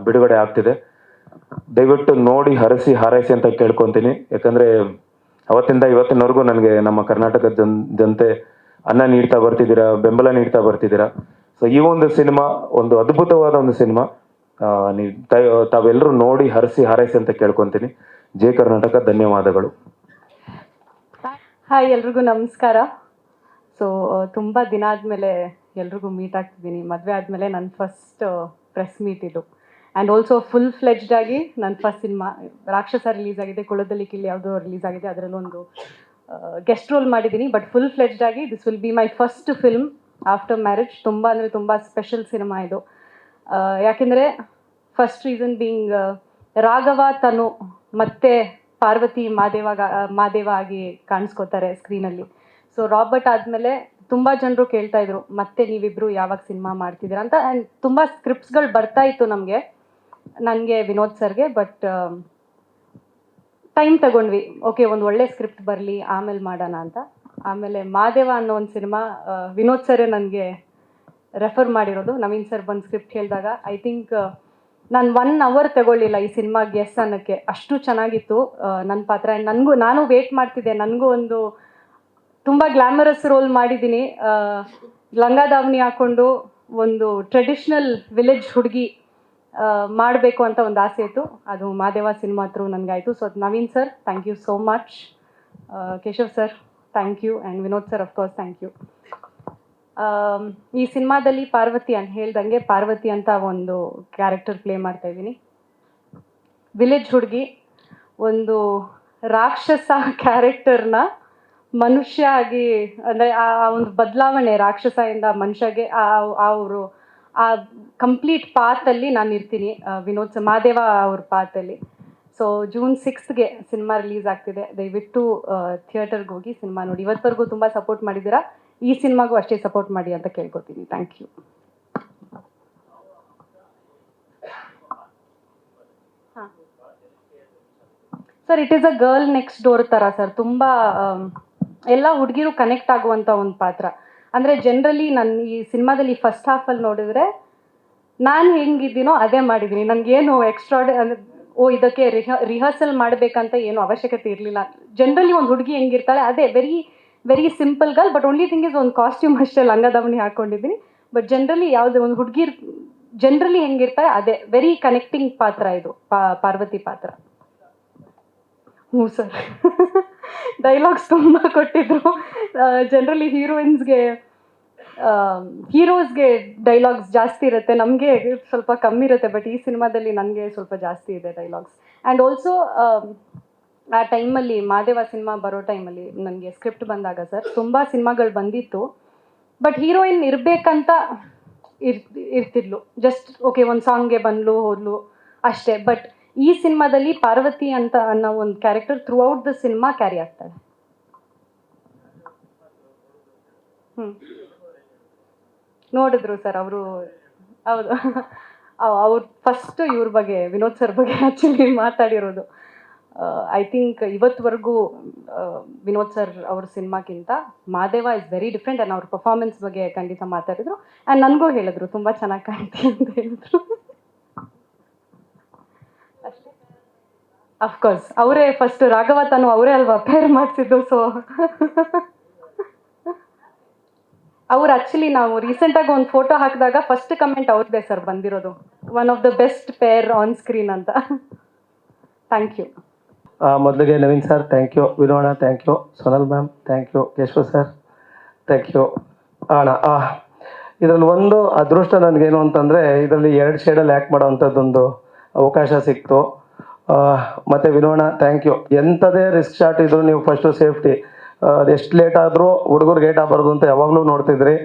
ಬಿಡುಗಡೆ ಆಗ್ತಿದೆ. ದಯವಿಟ್ಟು ನೋಡಿ ಹರಸಿ ಹಾರೈಸಿ ಅಂತ ಕೇಳ್ಕೊತೀನಿ. ಯಾಕಂದರೆ ಅವತ್ತಿಂದ ಇವತ್ತಿನವರೆಗೂ ನನಗೆ ನಮ್ಮ ಕರ್ನಾಟಕದ ಜನತೆ ಅನ್ನ ನೀಡ್ತಾ ಬರ್ತಿದ್ದೀರಾ, ಬೆಂಬಲ ನೀಡ್ತಾ ಬರ್ತಿದ್ದೀರಾ. ಸೊ ಈ ಒಂದು ಸಿನಿಮಾ ಒಂದು ಅದ್ಭುತವಾದ ಒಂದು ಸಿನಿಮಾ. ತಾವೆಲ್ಲರೂ ನೋಡಿ ಹರಸಿ ಹಾರೈಸಿ ಅಂತ ಕೇಳ್ಕೊತೀನಿ. ಜೈ ಕರ್ನಾಟಕ. ಧನ್ಯವಾದಗಳು. ಹಾಯ್, ಎಲ್ರಿಗೂ ನಮಸ್ಕಾರ. ಸೊ ತುಂಬ ದಿನ ಆದಮೇಲೆ ಎಲ್ರಿಗೂ ಮೀಟ್ ಆಗ್ತಿದ್ದೀನಿ. ಮದುವೆ ಆದಮೇಲೆ ನನ್ನ ಫಸ್ಟ್ ಪ್ರೆಸ್ ಮೀಟ್ ಇದು. ಆ್ಯಂಡ್ ಆಲ್ಸೋ ಫುಲ್ ಫ್ಲೆಜ್ಡ್ ಆಗಿ ನನ್ನ ಫಸ್ಟ್ ಸಿನಿಮಾ ರಾಕ್ಷಸ ರಿಲೀಸ್ ಆಗಿದೆ, ಕುಳದಲ್ಲಿ ಕಿಲ್ಲಿ ಯಾವುದೋ ರಿಲೀಸ್ ಆಗಿದೆ, ಅದರಲ್ಲೊಂದು ಗೆಸ್ಟ್ ರೋಲ್ ಮಾಡಿದ್ದೀನಿ. ಬಟ್ ಫುಲ್ ಫ್ಲೆಜ್ಡ್ ಆಗಿ this will be my first film after marriage. ತುಂಬ ಅಂದರೆ ತುಂಬ ಸ್ಪೆಷಲ್ ಸಿನಿಮಾ ಇದು. ಯಾಕೆಂದರೆ ಫಸ್ಟ್ ರೀಸನ್ ಬೀಯಿಂಗ್ ರಾಘವ ತನು ಮತ್ತೆ ಪಾರ್ವತಿ ಮಾದೇವ ಆಗಿ ಕಾಣಿಸ್ಕೋತಾರೆ ಸ್ಕ್ರೀನಲ್ಲಿ. ಸೊ ರಾಬರ್ಟ್ ಆದಮೇಲೆ ತುಂಬ ಜನರು ಕೇಳ್ತಾ ಇದ್ರು ಮತ್ತೆ ನೀವಿಬ್ರು ಯಾವಾಗ ಸಿನಿಮಾ ಮಾಡ್ತಿದ್ದೀರಾ ಅಂತ. ಆ್ಯಂಡ್ ತುಂಬ ಸ್ಕ್ರಿಪ್ಟ್ಸ್ಗಳು ಬರ್ತಾ ಇತ್ತು ನನಗೆ ವಿನೋದ್ ಸರ್ಗೆ. ಬಟ್ ಟೈಮ್ ತಗೊಂಡ್ವಿ, ಓಕೆ ಒಂದು ಒಳ್ಳೆ ಸ್ಕ್ರಿಪ್ಟ್ ಬರಲಿ ಆಮೇಲೆ ಮಾಡೋಣ ಅಂತ. ಆಮೇಲೆ ಮಾದೇವ ಅನ್ನೋ ಒಂದು ಸಿನಿಮಾ ವಿನೋದ್ ಸರೇ ನನಗೆ ರೆಫರ್ ಮಾಡಿರೋದು. ನವೀನ್ ಸರ್ ಬಂದು ಸ್ಕ್ರಿಪ್ಟ್ ಹೇಳಿದಾಗ ಐ ಥಿಂಕ್ ನಾನು 1 hour ತಗೊಳ್ಳಿಲ್ಲ ಈ ಸಿನಿಮಾಗೆ ಎಸ್ ಅನ್ನೋಕ್ಕೆ, ಅಷ್ಟು ಚೆನ್ನಾಗಿತ್ತು ನನ್ನ ಪಾತ್ರ. ಆ್ಯಂಡ್ ನಾನು ವೇಟ್ ಮಾಡ್ತಿದ್ದೆ. ನನಗೂ ಒಂದು ತುಂಬ ಗ್ಲಾಮರಸ್ ರೋಲ್ ಮಾಡಿದ್ದೀನಿ. ಲಂಗ ದಾವಣಿ ಹಾಕ್ಕೊಂಡು ಒಂದು ಟ್ರೆಡಿಷ್ನಲ್ ವಿಲೇಜ್ ಹುಡುಗಿ ಮಾಡಬೇಕು ಅಂತ ಒಂದು ಆಸೆ ಇತ್ತು. ಅದು ಮಾದೇವ ಸಿನಿಮಾ ಥ್ರೂ ನನಗಾಯಿತು. So Naveen sir thank you so much, Keshav sir thank you, and Vinod sir of course thank you. ಈ ಸಿನಿಮಾದಲ್ಲಿ ಪಾರ್ವತಿ ಅಂತ ಒಂದು ಕ್ಯಾರೆಕ್ಟರ್ ಪ್ಲೇ ಮಾಡ್ತಾ ಇದ್ದೀನಿ. ವಿಲೇಜ್ ಹುಡುಗಿ ಒಂದು ರಾಕ್ಷಸ ಕ್ಯಾರೆಕ್ಟರ್ನ ಮನುಷ್ಯ ಆಗಿ, ಅಂದರೆ ಆ ಒಂದು ಬದಲಾವಣೆ ರಾಕ್ಷಸದಿಂದ ಮನುಷ್ಯಗೆ ಅವರು ಆ ಕಂಪ್ಲೀಟ್ ಪಾತಲ್ಲಿ ನಾನು ಇರ್ತೀನಿ. ಮಾದೇವ ಅವ್ರ ಪಾತಲ್ಲಿ. So June 6th cinema release ಆಗ್ತಿದೆ. ದಯವಿಟ್ಟು ಥಿಯೇಟರ್ಗೆ ಹೋಗಿ ಸಿನಿಮಾ ನೋಡಿ. ಇವತ್ತವರೆಗೂ ತುಂಬ ಸಪೋರ್ಟ್ ಮಾಡಿದ್ದೀರಾ, ಈ ಸಿನಿಮಾಗೂ ಅಷ್ಟೇ ಸಪೋರ್ಟ್ ಮಾಡಿ ಅಂತ ಕೇಳ್ಕೊತೀನಿ. Thank you. ಹಾಂ sir, it is a girl next door ಥರ ಸರ್. ತುಂಬ ಎಲ್ಲ ಹುಡುಗಿರು ಕನೆಕ್ಟ್ ಆಗುವಂಥ ಒಂದು ಪಾತ್ರ. ಅಂದರೆ ಜನರಲಿ ನಾನು ಈ ಸಿನಿಮಾದಲ್ಲಿ ಫಸ್ಟ್ ಹಾಫಲ್ಲಿ ನೋಡಿದ್ರೆ ನಾನು ಹೆಂಗಿದ್ದೀನೋ ಅದೇ ಮಾಡಿದ್ದೀನಿ. ನನಗೇನು ಅಂದರೆ ಇದಕ್ಕೆ ರಿಹರ್ಸಲ್ ಮಾಡಬೇಕಂತ ಏನು ಅವಶ್ಯಕತೆ ಇರಲಿಲ್ಲ. ಜನರಲಿ ಒಂದು ಹುಡುಗಿ ಹೆಂಗಿರ್ತಾಳೆ ಅದೇ very very simple girl. But only thing is ಒಂದು ಕಾಸ್ಟ್ಯೂಮ್ ಅಷ್ಟೇ ಲಂಗ ದಾವಣಿ ಹಾಕ್ಕೊಂಡಿದ್ದೀನಿ. ಬಟ್ ಜನರಲಿ ಯಾವುದೇ ಒಂದು ಹುಡುಗಿ ಜನರಲಿ ಹೆಂಗಿರ್ತಾರೆ ಅದೇ ವೆರಿ ಕನೆಕ್ಟಿಂಗ್ ಪಾತ್ರ ಇದು ಪಾರ್ವತಿ ಪಾತ್ರ. ಹ್ಞೂ ಸರ್, ಡೈಲಾಗ್ಸ್ ತುಂಬ ಕೊಟ್ಟಿದ್ರು. ಜನರಲಿ ಹೀರೋಸ್ಗೆ ಡೈಲಾಗ್ಸ್ ಜಾಸ್ತಿ ಇರುತ್ತೆ, ನಮಗೆ ಸ್ವಲ್ಪ ಕಮ್ಮಿ ಇರುತ್ತೆ. ಬಟ್ ಈ ಸಿನಿಮಾದಲ್ಲಿ ನನಗೆ ಸ್ವಲ್ಪ ಜಾಸ್ತಿ ಇದೆ ಡೈಲಾಗ್ಸ್. ಆ್ಯಂಡ್ ಆಲ್ಸೋ ಆ ಟೈಮಲ್ಲಿ ಮಾದೇವ ಸಿನಿಮಾ ಬರೋ ಟೈಮಲ್ಲಿ ನನಗೆ ಸ್ಕ್ರಿಪ್ಟ್ ಬಂದಾಗ ಸರ್ ತುಂಬ ಸಿನಿಮಾಗಳು ಬಂದಿತ್ತು. ಬಟ್ ಹೀರೋಯಿನ್ ಇರಬೇಕಂತ ಇರ್ತಿದ್ಲು. ಜಸ್ಟ್ ಓಕೆ ಒಂದು ಸಾಂಗ್ಗೆ ಬಂದ್ಲು ಹೋದ್ಲು ಅಷ್ಟೇ. ಬಟ್ ಈ ಸಿನಿಮಾದಲ್ಲಿ ಪಾರ್ವತಿ ಅಂತ ಅನ್ನೋ ಒಂದು character through out the cinema carry ಆಗ್ತಾಳೆ. ನೋಡಿದ್ರು ಸರ್ ಅವರು. ಹೌದು, ಅವ್ರು ಫಸ್ಟ್ ಇವ್ರ ಬಗ್ಗೆ ವಿನೋದ್ ಸರ್ ಬಗ್ಗೆ ಆ್ಯಕ್ಚುಲಿ ಮಾತಾಡಿರೋದು. ಐ ಥಿಂಕ್ ಇವತ್ತುವರೆಗೂ ವಿನೋದ್ ಸರ್ ಅವ್ರ ಸಿನಿಮಾಕ್ಕಿಂತ Madeva is very different. And ಅವ್ರ ಪರ್ಫಾರ್ಮೆನ್ಸ್ ಬಗ್ಗೆ ಖಂಡಿತ ಮಾತಾಡಿದ್ರು. ಆ್ಯಂಡ್ ನನಗೂ ಹೇಳಿದ್ರು ತುಂಬ ಚೆನ್ನಾಗಿ ಕಾಣ್ತಿ ಅಂತ ಹೇಳಿದ್ರು. ಅಷ್ಟೇ. ಅಫ್ಕೋರ್ಸ್ ಅವರೇ ಫಸ್ಟ್ ರಾಘವ ತಾನು ಅವರೇ ಅಲ್ವಾ ಪೇರ್ ಮಾಡಿಸಿದ್ದು. ಸೊ ಅವ್ರು ಆ್ಯಕ್ಚುಲಿ ನಾವು ರೀಸೆಂಟಾಗಿ ಒಂದು ಫೋಟೋ ಹಾಕಿದಾಗ ಫಸ್ಟ್ ಕಮೆಂಟ್ ಅವ್ರದ್ದೇ ಸರ್ ಬಂದಿರೋದು, one of the best pair on screen ಅಂತ. Thank you. ಮೊದಲಿಗೆ ನವೀನ್ ಸರ್ ಥ್ಯಾಂಕ್ ಯು, ವಿನೋಣ thank you, Sonal ma'am thank you, Keshav sir thank you. ಅಣ್ಣ ಇದರಲ್ಲಿ ಒಂದು ಅದೃಷ್ಟ ನನಗೇನು ಅಂತಂದರೆ ಇದರಲ್ಲಿ 2 ಶೇಡಲ್ಲಿ ಆ್ಯಕ್ಟ್ ಮಾಡೋವಂಥದ್ದೊಂದು ಅವಕಾಶ ಸಿಕ್ತು. ಮತ್ತು ವಿನೋಣ ಥ್ಯಾಂಕ್ ಯು. ಎಂಥದೇ ರಿಸ್ಕ್ ಶಾಟ್ ಇದ್ದರೂ ನೀವು ಫಸ್ಟು ಸೇಫ್ಟಿ, ಎಷ್ಟು ಲೇಟ್ ಆದರೂ ಹುಡುಗರಿಗೆ ಏಟ್ ಆಗಬಾರ್ದು ಅಂತ ಯಾವಾಗಲೂ ನೋಡ್ತಿದ್ರಿ.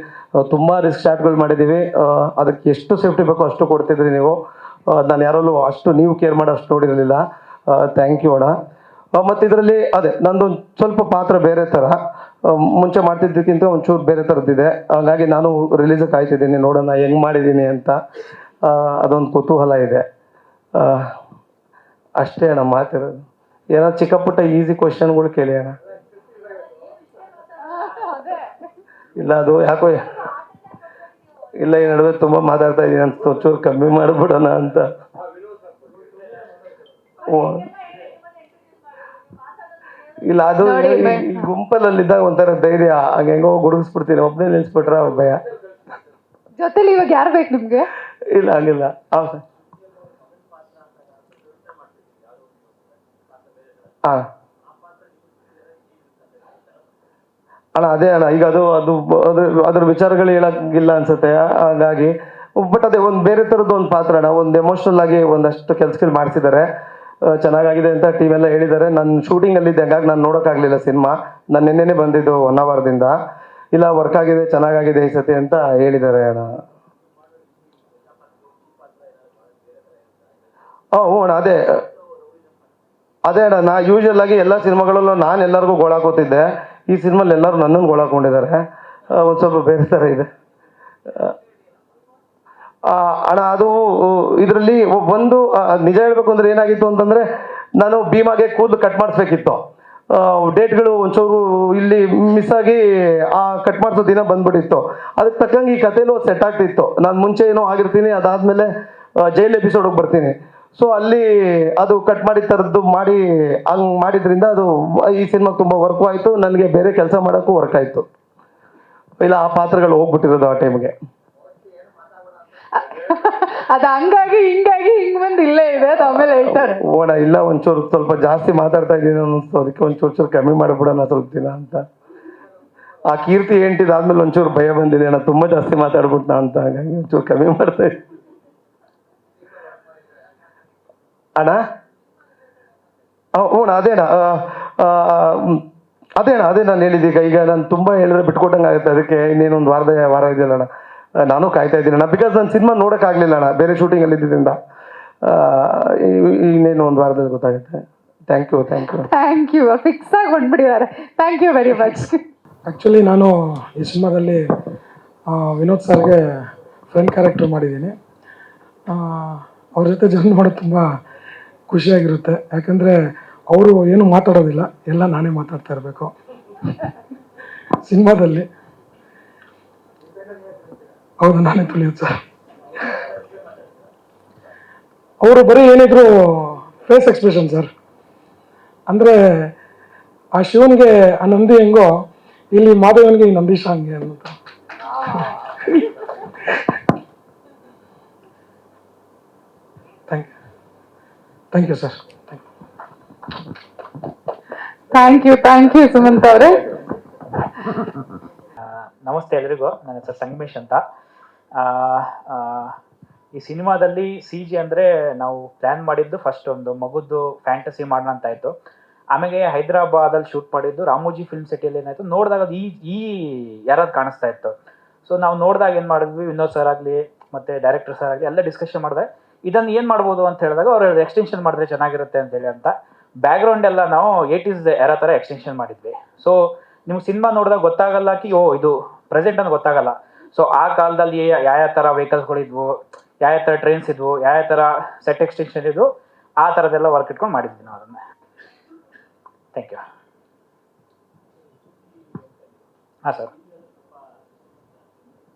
ತುಂಬ ರಿಸ್ಕ್ ಶಾಟ್ಗಳು ಮಾಡಿದ್ದೀವಿ, ಅದಕ್ಕೆ ಎಷ್ಟು ಸೇಫ್ಟಿ ಬೇಕೋ ಅಷ್ಟು ಕೊಡ್ತಿದ್ರಿ ನೀವು. ನಾನು ಯಾರಲ್ಲೂ ಅಷ್ಟು ನೀವು ಕೇರ್ ಮಾಡೋ ಅಷ್ಟು ನೋಡಿರಲಿಲ್ಲ. ಥ್ಯಾಂಕ್ ಯು ಅಣ್ಣ. ಮತ್ತು ಇದರಲ್ಲಿ ಅದೇ ನಂದೊಂದು ಸ್ವಲ್ಪ ಪಾತ್ರ ಬೇರೆ ಥರ, ಮುಂಚೆ ಮಾಡ್ತಿದ್ದಕ್ಕಿಂತ ಒಂಚೂರು ಬೇರೆ ಥರದ್ದಿದೆ. ಹಾಗಾಗಿ ನಾನು ರಿಲೀಸಿಗೆ ಕಾಯ್ತಿದ್ದೀನಿ, ನೋಡೋಣ ಹೆಂಗೆ ಮಾಡಿದ್ದೀನಿ ಅಂತ. ಅದೊಂದು ಕುತೂಹಲ ಇದೆ ಅಷ್ಟೇ ಅಣ್ಣ ಮಾತಿರೋದು. ಏನೋ ಚಿಕ್ಕ ಪುಟ್ಟ ಈಸಿ ಕ್ವಶನ್ಗಳು ಕೇಳಿ ಅಣ್ಣ. ಇಲ್ಲ ಅದು ಯಾಕೋ ಇಲ್ಲ ಈ ನಡುವೆ ತುಂಬಾ ಮಾತಾಡ್ತಾ ಇದೀನಿ ಅಂತ ಒಂಚೂರು ಕಮ್ಮಿ ಮಾಡ್ಬಿಡೋಣ ಅಂತ. ಇಲ್ಲ ಅದು ಈ ಗುಂಪಲ್ಲಿದ್ದಾಗ ಒಂಥರ ಧೈರ್ಯ, ಹೆಂಗೋ ಗುಡುಗಿಸ್ಬಿಡ್ತೀನಿ, ಒಬ್ಬನೇ ನಿಲ್ಸ್ಬಿಟ್ರ ಭಯ. ಜೊತೆಲಿ ಇವಾಗ ಯಾರು ಬೇಕು ನಿಮ್ಗೆ? ಇಲ್ಲ ಹಂಗಿಲ್ಲ. ಹಾ ಅಣ್ಣ ಅದೇ ಅಣ್ಣ, ಈಗ ಅದ್ರ ವಿಚಾರಗಳು ಹೇಳಕ್ಕಿಲ್ಲ ಅನ್ಸುತ್ತೆ, ಹಾಗಾಗಿ. ಬಟ್ ಅದೇ ಒಂದು ಬೇರೆ ಥರದ್ದು ಒಂದು ಪಾತ್ರ ಅಣ್ಣ, ಒಂದು ಎಮೋಷನಲ್ ಆಗಿ ಒಂದಷ್ಟು ಕೆಲ್ಸಗಳು ಮಾಡಿಸಿದ್ದಾರೆ, ಚೆನ್ನಾಗಾಗಿದೆ ಅಂತ ಟೀಮ್ ಎಲ್ಲ ಹೇಳಿದ್ದಾರೆ. ನಾನು ಶೂಟಿಂಗಲ್ಲಿದ್ದೆ, ಹಂಗಾಗಿ ನಾನು ನೋಡೋಕ್ಕಾಗಲಿಲ್ಲ ಸಿನಿಮಾ. ನಾನು ನಿನ್ನೆನೇ ಬಂದಿದ್ದು ಹೊನ್ನಾವರದಿಂದ. ಇಲ್ಲ ವರ್ಕ್ ಆಗಿದೆ, ಚೆನ್ನಾಗಾಗಿದೆ ಈ ಸತಿ ಅಂತ ಹೇಳಿದ್ದಾರೆ ಅಣ್ಣ. ಹ್ಞೂ ಅಣ್ಣ, ಅದೇ ಅಣ್ಣ, ನಾ ಯೂಶುವಲ್ ಆಗಿ ಎಲ್ಲ ಸಿನಿಮಾಗಳಲ್ಲೂ ನಾನು ಎಲ್ಲರಿಗೂ ಗೋಳಾಕೋತಿದ್ದೆ. ಈ ಸಿನಿಮಾಲ್ಲಿ ಎಲ್ಲರೂ ನನ್ನನ್ನು ಗೋಳಾಕೊಂಡಿದ್ದಾರೆ, ಒಂದು ಸ್ವಲ್ಪ ಬೇರೆ ಥರ ಇದೆ ಅಣ್ಣ. ಅದು ಇದರಲ್ಲಿ ಒಂದು ನಿಜ ಹೇಳ್ಬೇಕು ಅಂದ್ರೆ ಏನಾಗಿತ್ತು ಅಂತಂದ್ರೆ, ನಾನು ಭೀಮಾಗೆ ಕೂದಲು ಕಟ್ ಮಾಡಿಸ್ಬೇಕಿತ್ತು. ಡೇಟ್ಗಳು ಒಂಚೂರು ಇಲ್ಲಿ ಮಿಸ್ ಆಗಿ ಆ ಕಟ್ ಮಾಡಿಸೋ ದಿನ ಬಂದ್ಬಿಟ್ಟಿತ್ತು. ಅದಕ್ಕೆ ತಕ್ಕಂಗೆ ಈ ಕಥೆನೂ ಸೆಟ್ ಆಗ್ತಿತ್ತು. ನಾನು ಮುಂಚೆ ಏನೋ ಆಗಿರ್ತೀನಿ, ಅದಾದ್ಮೇಲೆ ಜೈಲ್ ಎಪಿಸೋಡಿಗೆ ಬರ್ತೀನಿ. ಸೊ ಅಲ್ಲಿ ಅದು ಕಟ್ ಮಾಡಿದ ಥರದ್ದು ಹಂಗೆ ಮಾಡಿದ್ರಿಂದ ಅದು ಈ ಸಿನಿಮಾಗೆ ತುಂಬ ವರ್ಕು ಆಯಿತು, ನನಗೆ ಬೇರೆ ಕೆಲಸ ಮಾಡೋಕ್ಕೂ ವರ್ಕ್ ಆಯಿತು. ಇಲ್ಲ ಆ ಪಾತ್ರಗಳು ಹೋಗ್ಬಿಟ್ಟಿರೋದು ಆ ಟೈಮ್ಗೆ. ಅದು ಹಂಗಾಗಿ ಹಿಂಗ್ ಬಂದು ಇಲ್ಲೇ ಇದೆ, ಆಮೇಲೆ ಹೇಳ್ತಾರೆ ಓಣ ಇಲ್ಲ ಒಂಚೂರು ಸ್ವಲ್ಪ ಜಾಸ್ತಿ ಮಾತಾಡ್ತಾ ಇದ್ದೀನಿ ಅನ್ನಿಸ್ತು, ಅದಕ್ಕೆ ಒಂಚೂರು ಕಮ್ಮಿ ಮಾಡಿಬಿಡೋಣ ಸ್ವಲ್ಪ ದಿನ ಅಂತ. ಆ ಕೀರ್ತಿ ಆದ್ಮೇಲೆ ಒಂಚೂರು ಭಯ ಬಂದಿದೆ ಅಣ್ಣ, ತುಂಬಾ ಜಾಸ್ತಿ ಮಾತಾಡ್ಬಿಟ್ನಾ ಅಂತ, ಹಾಗಾಗಿ ಒಂಚೂರು ಕಮ್ಮಿ ಮಾಡ್ತಾ ಇದ್ದೀನಿ ಅಣ್ಣ. ಹ್ಞೂ ಅದೇ ನಾನು ಹೇಳಿದ್ದೀಗ. ಈಗ ನಾನು ತುಂಬ ಹೇಳಿದ್ರೆ ಬಿಟ್ಕೊಟ್ಟಂಗೆ ಆಗುತ್ತೆ, ಅದಕ್ಕೆ ಇನ್ನೇನೊಂದು ವಾರ ಇದೆಯಲ್ಲ ಅಣ್ಣ, ನಾನು ಕಾಯ್ತಾ ಇದ್ದೀನಿ ಅಣ್ಣ. ಬಿಕಾಸ್ ನಾನು ಸಿನಿಮಾ ನೋಡೋಕ್ಕಾಗಲಿಲ್ಲ ಅಣ್ಣ, ಬೇರೆ ಶೂಟಿಂಗಲ್ಲಿ ಇದ್ದಿದ್ದರಿಂದ. ಇನ್ನೇನು ಒಂದು ವಾರದಲ್ಲಿ ಗೊತ್ತಾಗುತ್ತೆ. ಥ್ಯಾಂಕ್ ಯು ಫಿಕ್ಸ್ ಆಗಿ ಹೊಂದ್ಬಿಟ್ಟಿದ್ದಾರೆ. Thank you very much. Actually ನಾನು ಈ ಸಿನಿಮಾದಲ್ಲಿ ವಿನೋದ್ ಸರ್ಗೆ ಫ್ರೆಂಡ್ ಕ್ಯಾರೆಕ್ಟರ್ ಮಾಡಿದ್ದೀನಿ. ಅವ್ರ ಜೊತೆ ಜರ್ನಿ ಮಾಡೋದು ತುಂಬ ಖುಷಿಯಾಗಿರುತ್ತೆ, ಯಾಕಂದರೆ ಅವರು ಏನು ಮಾತಾಡೋದಿಲ್ಲ, ಎಲ್ಲ ನಾನೇ ಮಾತಾಡ್ತಾ ಇರಬೇಕು ಸಿನಿಮಾದಲ್ಲಿ. ಹೌದು, ನಾನೇ ತುಳಿಯೋದು ಸರ್. ಅವರು ಬರೀ ಏನಿದ್ರು ಫೇಸ್ ಎಕ್ಸ್ಪ್ರೆಷನ್ ಸರ್. ಅಂದರೆ ಆ ಶಿವನಿಗೆ ಆ ನಂದಿ ಹೆಂಗೋ, ಇಲ್ಲಿ ಮಾಧವನಿಗೆ ಈ ನಂದೀಶ ಹಂಗೆ ಅಂತ. Thank you sir. Thank you Sumanth ಅವರೇ. ನಮಸ್ತೆ ಎಲ್ರಿಗೂ, ನನ್ನ ಹೆಸರು ಸಂಗಮೇಶ್ ಅಂತ. ಈ ಸಿನಿಮಾದಲ್ಲಿ CG ಅಂದರೆ ನಾವು ಪ್ಲ್ಯಾನ್ ಮಾಡಿದ್ದು ಫಸ್ಟ್ ಒಂದು ಮಗುದ್ದು ಫ್ಯಾಂಟಸಿ ಮಾಡೋಣ ಅಂತ ಆಯಿತು. ಆಮೇಲೆ ಹೈದರಾಬಾದಲ್ಲಿ ಶೂಟ್ ಮಾಡಿದ್ದು ರಾಮೋಜಿ ಫಿಲ್ಮ್ ಸಿಟಿಯಲ್ಲಿ ಏನಾಯಿತು, ನೋಡಿದಾಗ ಅದು ಈ ಯಾರಾದ್ರು ಕಾಣಿಸ್ತಾ ಇತ್ತು. ಸೊ ನಾವು ನೋಡಿದಾಗ ಏನು ಮಾಡಿದ್ವಿ, ವಿನೋದ್ ಸರ್ ಆಗಲಿ ಮತ್ತು ಡೈರೆಕ್ಟರ್ ಸರ್ ಆಗಲಿ ಎಲ್ಲ ಡಿಸ್ಕಷನ್ ಮಾಡಿದೆ, ಇದನ್ನು ಏನು ಮಾಡ್ಬೋದು ಅಂತ ಹೇಳಿದಾಗ ಅವ್ರು ಎಕ್ಸ್ಟೆನ್ಷನ್ ಮಾಡಿದ್ರೆ ಚೆನ್ನಾಗಿರುತ್ತೆ ಅಂತೇಳಿ ಅಂತ. ಬ್ಯಾಕ್ಗ್ರೌಂಡ್ ಎಲ್ಲ ನಾವು 80s ಎರಾ ಥರ ಎಕ್ಸ್ಟೆನ್ಷನ್ ಮಾಡಿದ್ವಿ. ಸೊ ನಿಮ್ಗೆ ಸಿನಿಮಾ ನೋಡಿದಾಗ ಗೊತ್ತಾಗಲ್ಲ ಓ ಇದು ಪ್ರೆಸೆಂಟ್ ಅಂತ ಗೊತ್ತಾಗಲ್ಲ. ಸೊ ಆ ಕಾಲದಲ್ಲಿ ಯಾವ ಥರ ವೆಹಿಕಲ್ಸ್ಗಳಿದ್ವು, ಯಾವ ಥರ ಟ್ರೈನ್ಸ್ ಇದ್ವು, ಯಾವ ಥರ ಸೆಟ್ ಎಕ್ಸ್ಟೆನ್ಷನ್ ಇದ್ವು, ಆ ಥರದ್ದೆಲ್ಲ ವರ್ಕ್ ಇಟ್ಕೊಂಡು ಮಾಡಿದ್ವಿ ನಾವು ಅದನ್ನು. Thank you. ಹಾಂ ಸರ್.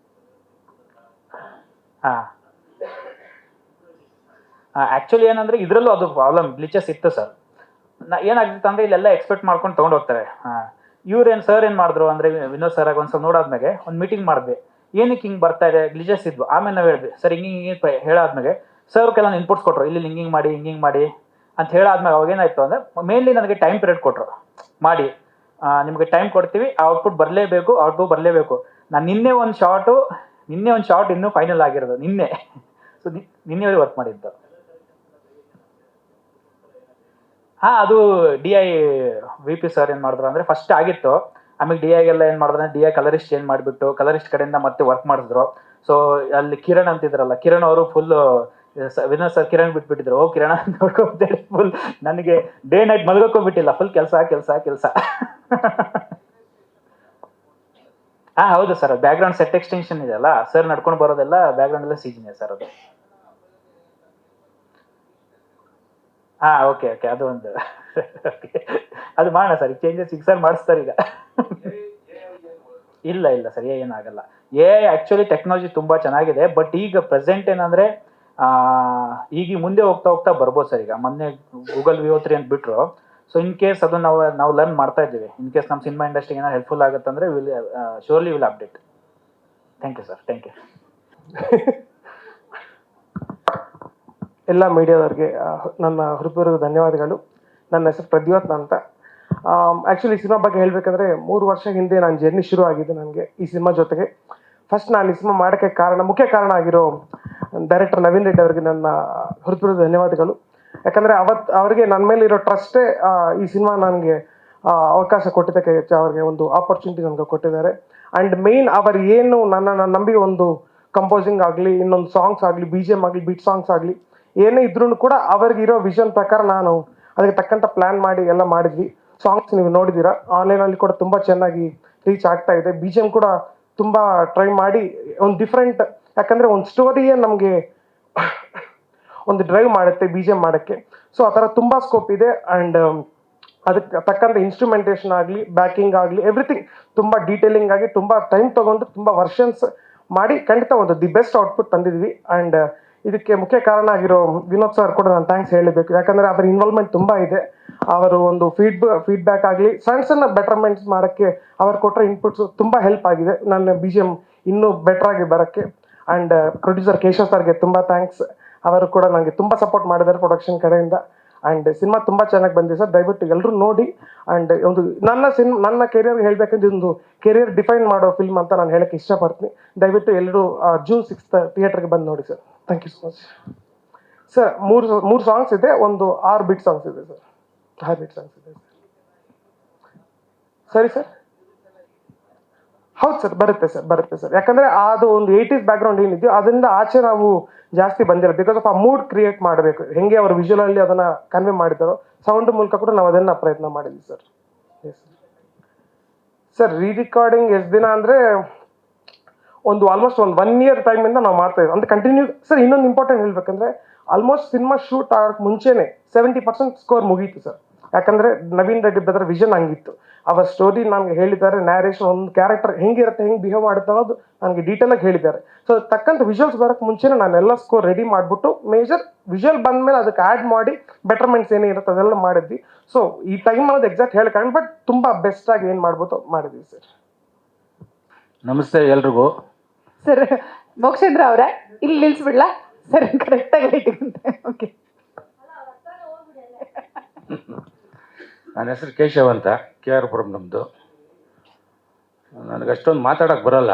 ಹಾಂ, ಆ್ಯಕ್ಚುಲಿ ಏನಂದರೆ ಇದರಲ್ಲೂ ಅದು ಪ್ರಾಬ್ಲಮ್ ಗ್ಲಿಚಸ್ ಇತ್ತು ಸರ್. ಏನಾಗ್ತಿತ್ತು ಅಂದರೆ ಇಲ್ಲೆಲ್ಲ ಎಕ್ಸ್ಪೆಕ್ಟ್ ಮಾಡ್ಕೊಂಡು ತೊಗೊಂಡು ಹೋಗ್ತಾರೆ. ಇವ್ರೇನು ಸರ್ ಏನು ಮಾಡಿದ್ರು ಅಂದರೆ, ವಿನೋದ್ ಸರ್ ಒಂದು ಸ್ವಲ್ಪ ನೋಡಾದ್ಮೇಲೆ ಒಂದು ಮೀಟಿಂಗ್ ಮಾಡಿದ್ವಿ, ಏನಕ್ಕೆ ಹಿಂಗೆ ಬರ್ತಾ ಇದೆ, ಗ್ಲಿಚಸ್ ಇದ್ವು. ಆಮೇಲೆ ನಾವು ಹೇಳಿದ್ವಿ ಸರ್ ಹಿಂಗೆ ಹೇಳಾದ್ಮೇಲೆ ಸರ್ ಕೆಲವೊಂದು ಇನ್ಪುಟ್ಸ್ ಕೊಟ್ಟರು, ಇಲ್ಲಿ ಹಿಂಗೆ ಮಾಡಿ ಅಂತ ಹೇಳಾದ್ಮೇಲೆ ಅವಾಗೇನಾಯಿತು ಅಂದರೆ, ಮೇನ್ಲಿ ನನಗೆ ಟೈಮ್ ಪೀರಿಯಡ್ ಕೊಟ್ಟರು, ಮಾಡಿ ನಿಮಗೆ ಟೈಮ್ ಕೊಡ್ತೀವಿ, ಔಟ್ಪುಟ್ ಬರಲೇಬೇಕು. ನಾನು ನಿನ್ನೆ ಒಂದು ಶಾರ್ಟ್ ಇನ್ನೂ ಫೈನಲ್ ಆಗಿರೋದು ನಿನ್ನೆ. ಸೊ ನಿನ್ನೆವರೆಗೆ ವರ್ಕ್ ಮಾಡಿದ್ದು. ಹಾಂ, ಅದು DI VP ಸರ್ ಏನು ಮಾಡಿದ್ರು ಅಂದರೆ, ಫಸ್ಟ್ ಆಗಿತ್ತು, ಆಮೇಲೆ DIಗೆಲ್ಲ ಏನು ಮಾಡಿದ್ರೆ DI ಕಲರಿಸ್ಟ್ ಚೇಂಜ್ ಮಾಡಿಬಿಟ್ಟು ಕಲರಿಸ್ಟ್ ಕಡೆಯಿಂದ ಮತ್ತೆ ವರ್ಕ್ ಮಾಡಿದ್ರು. ಸೊ ಅಲ್ಲಿ ಕಿರಣ್ ಅಂತಿದ್ರಲ್ಲ, ಕಿರಣ್ ಅವರು ಫುಲ್ ವಿನೋದ್ ಸರ್ ಕಿರಣ್ ಬಿಟ್ಬಿಟ್ಟಿದ್ರು. ಕಿರಣ್ ನೋಡ್ಕೊಂತೇಳಿ ಫುಲ್ ನನಗೆ ಡೇ ನೈಟ್ ಮಲ್ಗೋಬಿಟ್ಟಿಲ್ಲ, ಫುಲ್ ಕೆಲಸ. ಹಾಂ ಹೌದು ಸರ್, ಬ್ಯಾಕ್ಗ್ರೌಂಡ್ ಸೆಟ್ ಎಕ್ಸ್ಟೆನ್ಷನ್ ಇದೆಯಲ್ಲ ಸರ್, ನಡ್ಕೊಂಡು ಬರೋದೆಲ್ಲ ಬ್ಯಾಕ್ಗ್ರೌಂಡ್ ಎಲ್ಲ CGನೇ ಸರ್ ಅದು. ಹಾಂ ಓಕೆ ಅದು ಒಂದು ಅದು ಮಾಡೋಣ ಸರ್, ಚೇಂಜಸ್ ಈಗ ಸರ್ ಮಾಡಿಸ್ತಾರೆ ಈಗ. ಇಲ್ಲ ಇಲ್ಲ ಸರ್ ಏನಾಗಲ್ಲ. ಆ್ಯಕ್ಚುಲಿ ಟೆಕ್ನಾಲಜಿ ತುಂಬ ಚೆನ್ನಾಗಿದೆ. ಬಟ್ ಈಗ ಪ್ರೆಸೆಂಟ್ ಏನಂದರೆ ಈಗ ಮುಂದೆ ಹೋಗ್ತಾ ಹೋಗ್ತಾ ಬರ್ಬೋದು ಸರ್. ಈಗ ಮೊನ್ನೆ ಗೂಗಲ್ Veo 3 ಅಂತ ಬಿಟ್ಟರು. ಸೊ ಇನ್ ಕೇಸ್ ಅದು ನಾವು ಲರ್ನ್ ಮಾಡ್ತಾ ಇದ್ದೀವಿ. ಇನ್ ಕೇಸ್ ನಮ್ಮ ಸಿನಿಮಾ ಇಂಡಸ್ಟ್ರಿಗೆ ಏನಾದ್ರು ಹೆಲ್ಪ್ಫುಲ್ ಆಗುತ್ತಂದರೆ surely will update. Thank you sir, thank you. ಎಲ್ಲ ಮೀಡಿಯಾದವ್ರಿಗೆ ನನ್ನ ಹೃತ್ಪೂರ್ವಕ ಧನ್ಯವಾದಗಳು. ನನ್ನ ಹೆಸರು ಪ್ರದ್ಯೋತ್ ಅಂತ. ಆ್ಯಕ್ಚುಲಿ ಸಿನಿಮಾ ಬಗ್ಗೆ ಹೇಳಬೇಕಂದ್ರೆ 3 ವರ್ಷ ಹಿಂದೆ ನನ್ನ ಜರ್ನಿ ಶುರು ಆಗಿದೆ ನನಗೆ ಈ ಸಿನಿಮಾ ಜೊತೆಗೆ. ಫಸ್ಟ್ ನಾನು ಈ ಸಿನಿಮಾ ಮಾಡೋಕ್ಕೆ ಮುಖ್ಯ ಕಾರಣ ಆಗಿರೋ ಡೈರೆಕ್ಟರ್ ನವೀನ್ ರೆಡ್ಡಿ ಅವರಿಗೆ ನನ್ನ ಹೃತ್ಪೂರ್ವಕ ಧನ್ಯವಾದಗಳು. ಯಾಕಂದರೆ ಅವರಿಗೆ ನನ್ನ ಮೇಲೆ ಇರೋ ಟ್ರಸ್ಟೇ ಈ ಸಿನಿಮಾ ನನಗೆ ಅವಕಾಶ ಕೊಟ್ಟಿದ್ದಕ್ಕೆ, ಅವ್ರಿಗೆ ಒಂದು ಆಪರ್ಚುನಿಟಿ ನನಗೆ ಕೊಟ್ಟಿದ್ದಾರೆ. ಆ್ಯಂಡ್ ಮೇಯ್ನ್ ಅವರು ಏನು ನನ್ನನ್ನು ನಂಬಿ ಒಂದು ಕಂಪೋಸಿಂಗ್ ಆಗಲಿ, ಇನ್ನೊಂದು ಸಾಂಗ್ಸ್ ಆಗಲಿ, BGM ಆಗಲಿ, ಬೀಟ್ ಸಾಂಗ್ಸ್ ಆಗಲಿ, ಏನೇ ಇದ್ರೂ ಕೂಡ ಅವ್ರಿಗಿರೋ ವಿಷನ್ ಪ್ರಕಾರ ನಾನು ಅದಕ್ಕೆ ತಕ್ಕಂಥ ಪ್ಲ್ಯಾನ್ ಮಾಡಿ ಎಲ್ಲ ಮಾಡಿದ್ವಿ. ಸಾಂಗ್ಸ್ ನೀವು ನೋಡಿದ್ದೀರಾ, ಆನ್ಲೈನಲ್ಲಿ ಕೂಡ ತುಂಬ ಚೆನ್ನಾಗಿ ರೀಚ್ ಆಗ್ತಾ ಇದೆ. BGM ಕೂಡ ತುಂಬ ಟ್ರೈ ಮಾಡಿ ಒಂದು ಡಿಫ್ರೆಂಟ್, ಯಾಕಂದರೆ ಒಂದು ಸ್ಟೋರಿಯೇ ನಮಗೆ ಒಂದು ಡ್ರೈವ್ ಮಾಡುತ್ತೆ BGM ಮಾಡೋಕ್ಕೆ. ಸೊ ಆ ಥರ ತುಂಬ ಸ್ಕೋಪ್ ಇದೆ. ಆ್ಯಂಡ್ ಅದಕ್ಕೆ ತಕ್ಕಂಥ ಇನ್ಸ್ಟ್ರೂಮೆಂಟೇಷನ್ ಆಗಲಿ, ಬ್ಯಾಕಿಂಗ್ ಆಗಲಿ, ಎವ್ರಿಥಿಂಗ್ ತುಂಬ ಡೀಟೇಲಿಂಗ್ ಆಗಿ ತುಂಬ ಟೈಮ್ ತೊಗೊಂಡು ತುಂಬ ವರ್ಷನ್ಸ್ ಮಾಡಿ ಖಂಡಿತ ಒಂದು ದಿ ಬೆಸ್ಟ್ ಔಟ್ಪುಟ್ ತಂದಿದ್ವಿ. ಆ್ಯಂಡ್ ಇದಕ್ಕೆ ಮುಖ್ಯ ಕಾರಣ ಆಗಿರೋ ವಿನೋದ್ ಸರ್ ಕೂಡ ನಾನು ಥ್ಯಾಂಕ್ಸ್ ಹೇಳಬೇಕು. ಯಾಕಂದರೆ ಅದರ ಇನ್ವಾಲ್ವ್ಮೆಂಟ್ ತುಂಬ ಇದೆ. ಅವರು ಒಂದು ಫೀಡ್ಬ್ಯಾಕ್ ಆಗಲಿ, ಸಣ್ಣ ಬೆಟರ್ಮೆಂಟ್ಸ್ ಮಾಡೋಕ್ಕೆ ಅವರು ಕೊಟ್ಟರೆ ಇನ್ಪುಟ್ಸು ತುಂಬ ಹೆಲ್ಪ್ ಆಗಿದೆ ನನ್ನ BGM ಇನ್ನೂ ಬೆಟ್ರಾಗಿ ಬರೋಕ್ಕೆ. ಆ್ಯಂಡ್ ಪ್ರೊಡ್ಯೂಸರ್ ಕೇಶವ್ ಸರ್ಗೆ ತುಂಬ ಥ್ಯಾಂಕ್ಸ್. ಅವರು ಕೂಡ ನನಗೆ ತುಂಬ ಸಪೋರ್ಟ್ ಮಾಡಿದ್ದಾರೆ ಪ್ರೊಡಕ್ಷನ್ ಕಡೆಯಿಂದ. ಆ್ಯಂಡ್ ಸಿನಿಮಾ ತುಂಬ ಚೆನ್ನಾಗಿ ಬಂದಿದೆ ಸರ್, ದಯವಿಟ್ಟು ಎಲ್ಲರೂ ನೋಡಿ. ಆ್ಯಂಡ್ ಒಂದು ನನ್ನ ಕೆರಿಯರ್ಗೆ ಹೇಳಬೇಕಂದ್ರೆ ಒಂದು ಕೆರಿಯರ್ ಡಿಫೈನ್ ಮಾಡೋ ಫಿಲ್ಮ್ ಅಂತ ನಾನು ಹೇಳೋಕ್ಕೆ ಇಷ್ಟಪಡ್ತೀನಿ. ದಯವಿಟ್ಟು ಎಲ್ಲರೂ June 6 ಥಿಯೇಟ್ರಿಗೆ ಬಂದು ನೋಡಿ sir. Thank you so much sir. ಮೂರು ಸಾಂಗ್ಸ್ ಇದೆ, ಒಂದು 6 ಬೀಟ್ ಸಾಂಗ್ಸ್ ಇದೆ ಸರ್. 6 ಬೀಟ್ ಸಾಂಗ್ಸ್ ಇದೆ ಸರಿ ಸರ್. ಹೌದು ಸರ್, ಬರುತ್ತೆ ಸರ್. ಯಾಕಂದರೆ ಅದು ಒಂದು 80s ಬ್ಯಾಕ್ಗ್ರೌಂಡ್ ಏನಿದೆಯೋ ಅದರಿಂದ ಆಚೆ ನಾವು ಜಾಸ್ತಿ ಬಂದಿಲ್ಲ. ಬಿಕಾಸ್ ಆಫ್ ಆ ಮೂಡ್ ಕ್ರಿಯೇಟ್ ಮಾಡಬೇಕು, ಹೆಂಗೆ ಅವರು ವಿಜುವಲಲ್ಲಿ ಅದನ್ನು ಕನ್ವೆ ಮಾಡಿದ್ದಾರೋ ಸೌಂಡ್ ಮೂಲಕ ಕೂಡ ನಾವು ಅದನ್ನು ಪ್ರಯತ್ನ ಮಾಡಿದ್ವಿ ಸರ್. Yes sir. ರೀ-ರೆಕಾರ್ಡಿಂಗ್ ಎಷ್ಟು ದಿನ ಅಂದರೆ ಆಲ್ಮೋಸ್ಟ್ ಒಂದು 1 year ಟೈಮಿಂದ ನಾವು ಮಾಡ್ತಾ ಇದ್ದೀವಿ ಅಂದರೆ ಕಂಟಿನ್ಯೂ ಸರ್. ಇನ್ನೊಂದು ಇಂಪಾರ್ಟೆಂಟ್ ಹೇಳ್ಬೇಕಂದ್ರೆ ಆಲ್ಮೋಸ್ಟ್ ಸಿನಿಮಾ ಶೂಟ್ ಆಗೋಕ್ಕೆ ಮುಂಚೆನೇ 70% ಸ್ಕೋರ್ ಮುಗೀತು ಸರ್. ಯಾಕಂದರೆ ನವೀನ್ ರೆಡ್ಡಿ ಬ್ರದರ್ ವಿಷನ್ ಹಂಗಿತ್ತು. ಅವರ ಸ್ಟೋರಿ ನನಗೆ ಹೇಳಿದ್ದಾರೆ, ನ್ಯಾರೇಷನ್, ಒಂದು ಕ್ಯಾರೆಕ್ಟರ್ ಹೆಂಗಿರುತ್ತೆ, ಹೆಂಗೆ ಬಿಹೇವ್ ಮಾಡುತ್ತೆ ಅನ್ನೋದು ನನಗೆ ಡೀಟೇಲಾಗಿ ಹೇಳಿದ್ದಾರೆ. ಸೊ ತಕ್ಕಂಥ ವಿಜುವಲ್ಸ್ ಬರೋಕ್ಕೆ ಮುಂಚೆನೇ ನಾನೆಲ್ಲ ಸ್ಕೋರ್ ರೆಡಿ ಮಾಡಿಬಿಟ್ಟು ಮೇಜರ್ ವಿಜುವಲ್ ಬಂದಮೇಲೆ ಅದಕ್ಕೆ ಆ್ಯಡ್ ಮಾಡಿ ಬೆಟರ್ಮೆಂಟ್ಸ್ ಏನೇ ಇರುತ್ತೆ ಅದೆಲ್ಲ ಮಾಡಿದ್ವಿ. ಸೊ ಈ ಟೈಮ್ ಅನ್ನೋದು ಎಕ್ಸಾಕ್ಟ್ ಹೇಳೋಕ್ಕಾಗಲ್ಲ, ಬಟ್ ತುಂಬ ಬೆಸ್ಟಾಗಿ ಏನು ಮಾಡ್ಬೋದು ಮಾಡಿದ್ವಿ ಸರ್. ನಮಸ್ತೆ ಎಲ್ರಿಗೂ. ಸರ್ ಮೋಕ್ಷೇಂದ್ರ ಅವರೇ, ಇಲ್ಲಿ ನಿಲ್ಸ್ಬಿಡ್ಲಾ ಸರ್? ಕರೆಕ್ಟಾಗಿ ಲೈಟಿಂಗ್. ಓಕೆ. ನನ್ನ ಹೆಸರು ಕೇಶವ್ ಅಂತ, KR ಪುರಂ ನಮ್ಮದು. ನನಗೆ ಅಷ್ಟೊಂದು ಮಾತಾಡೋಕ್ಕೆ ಬರೋಲ್ಲ.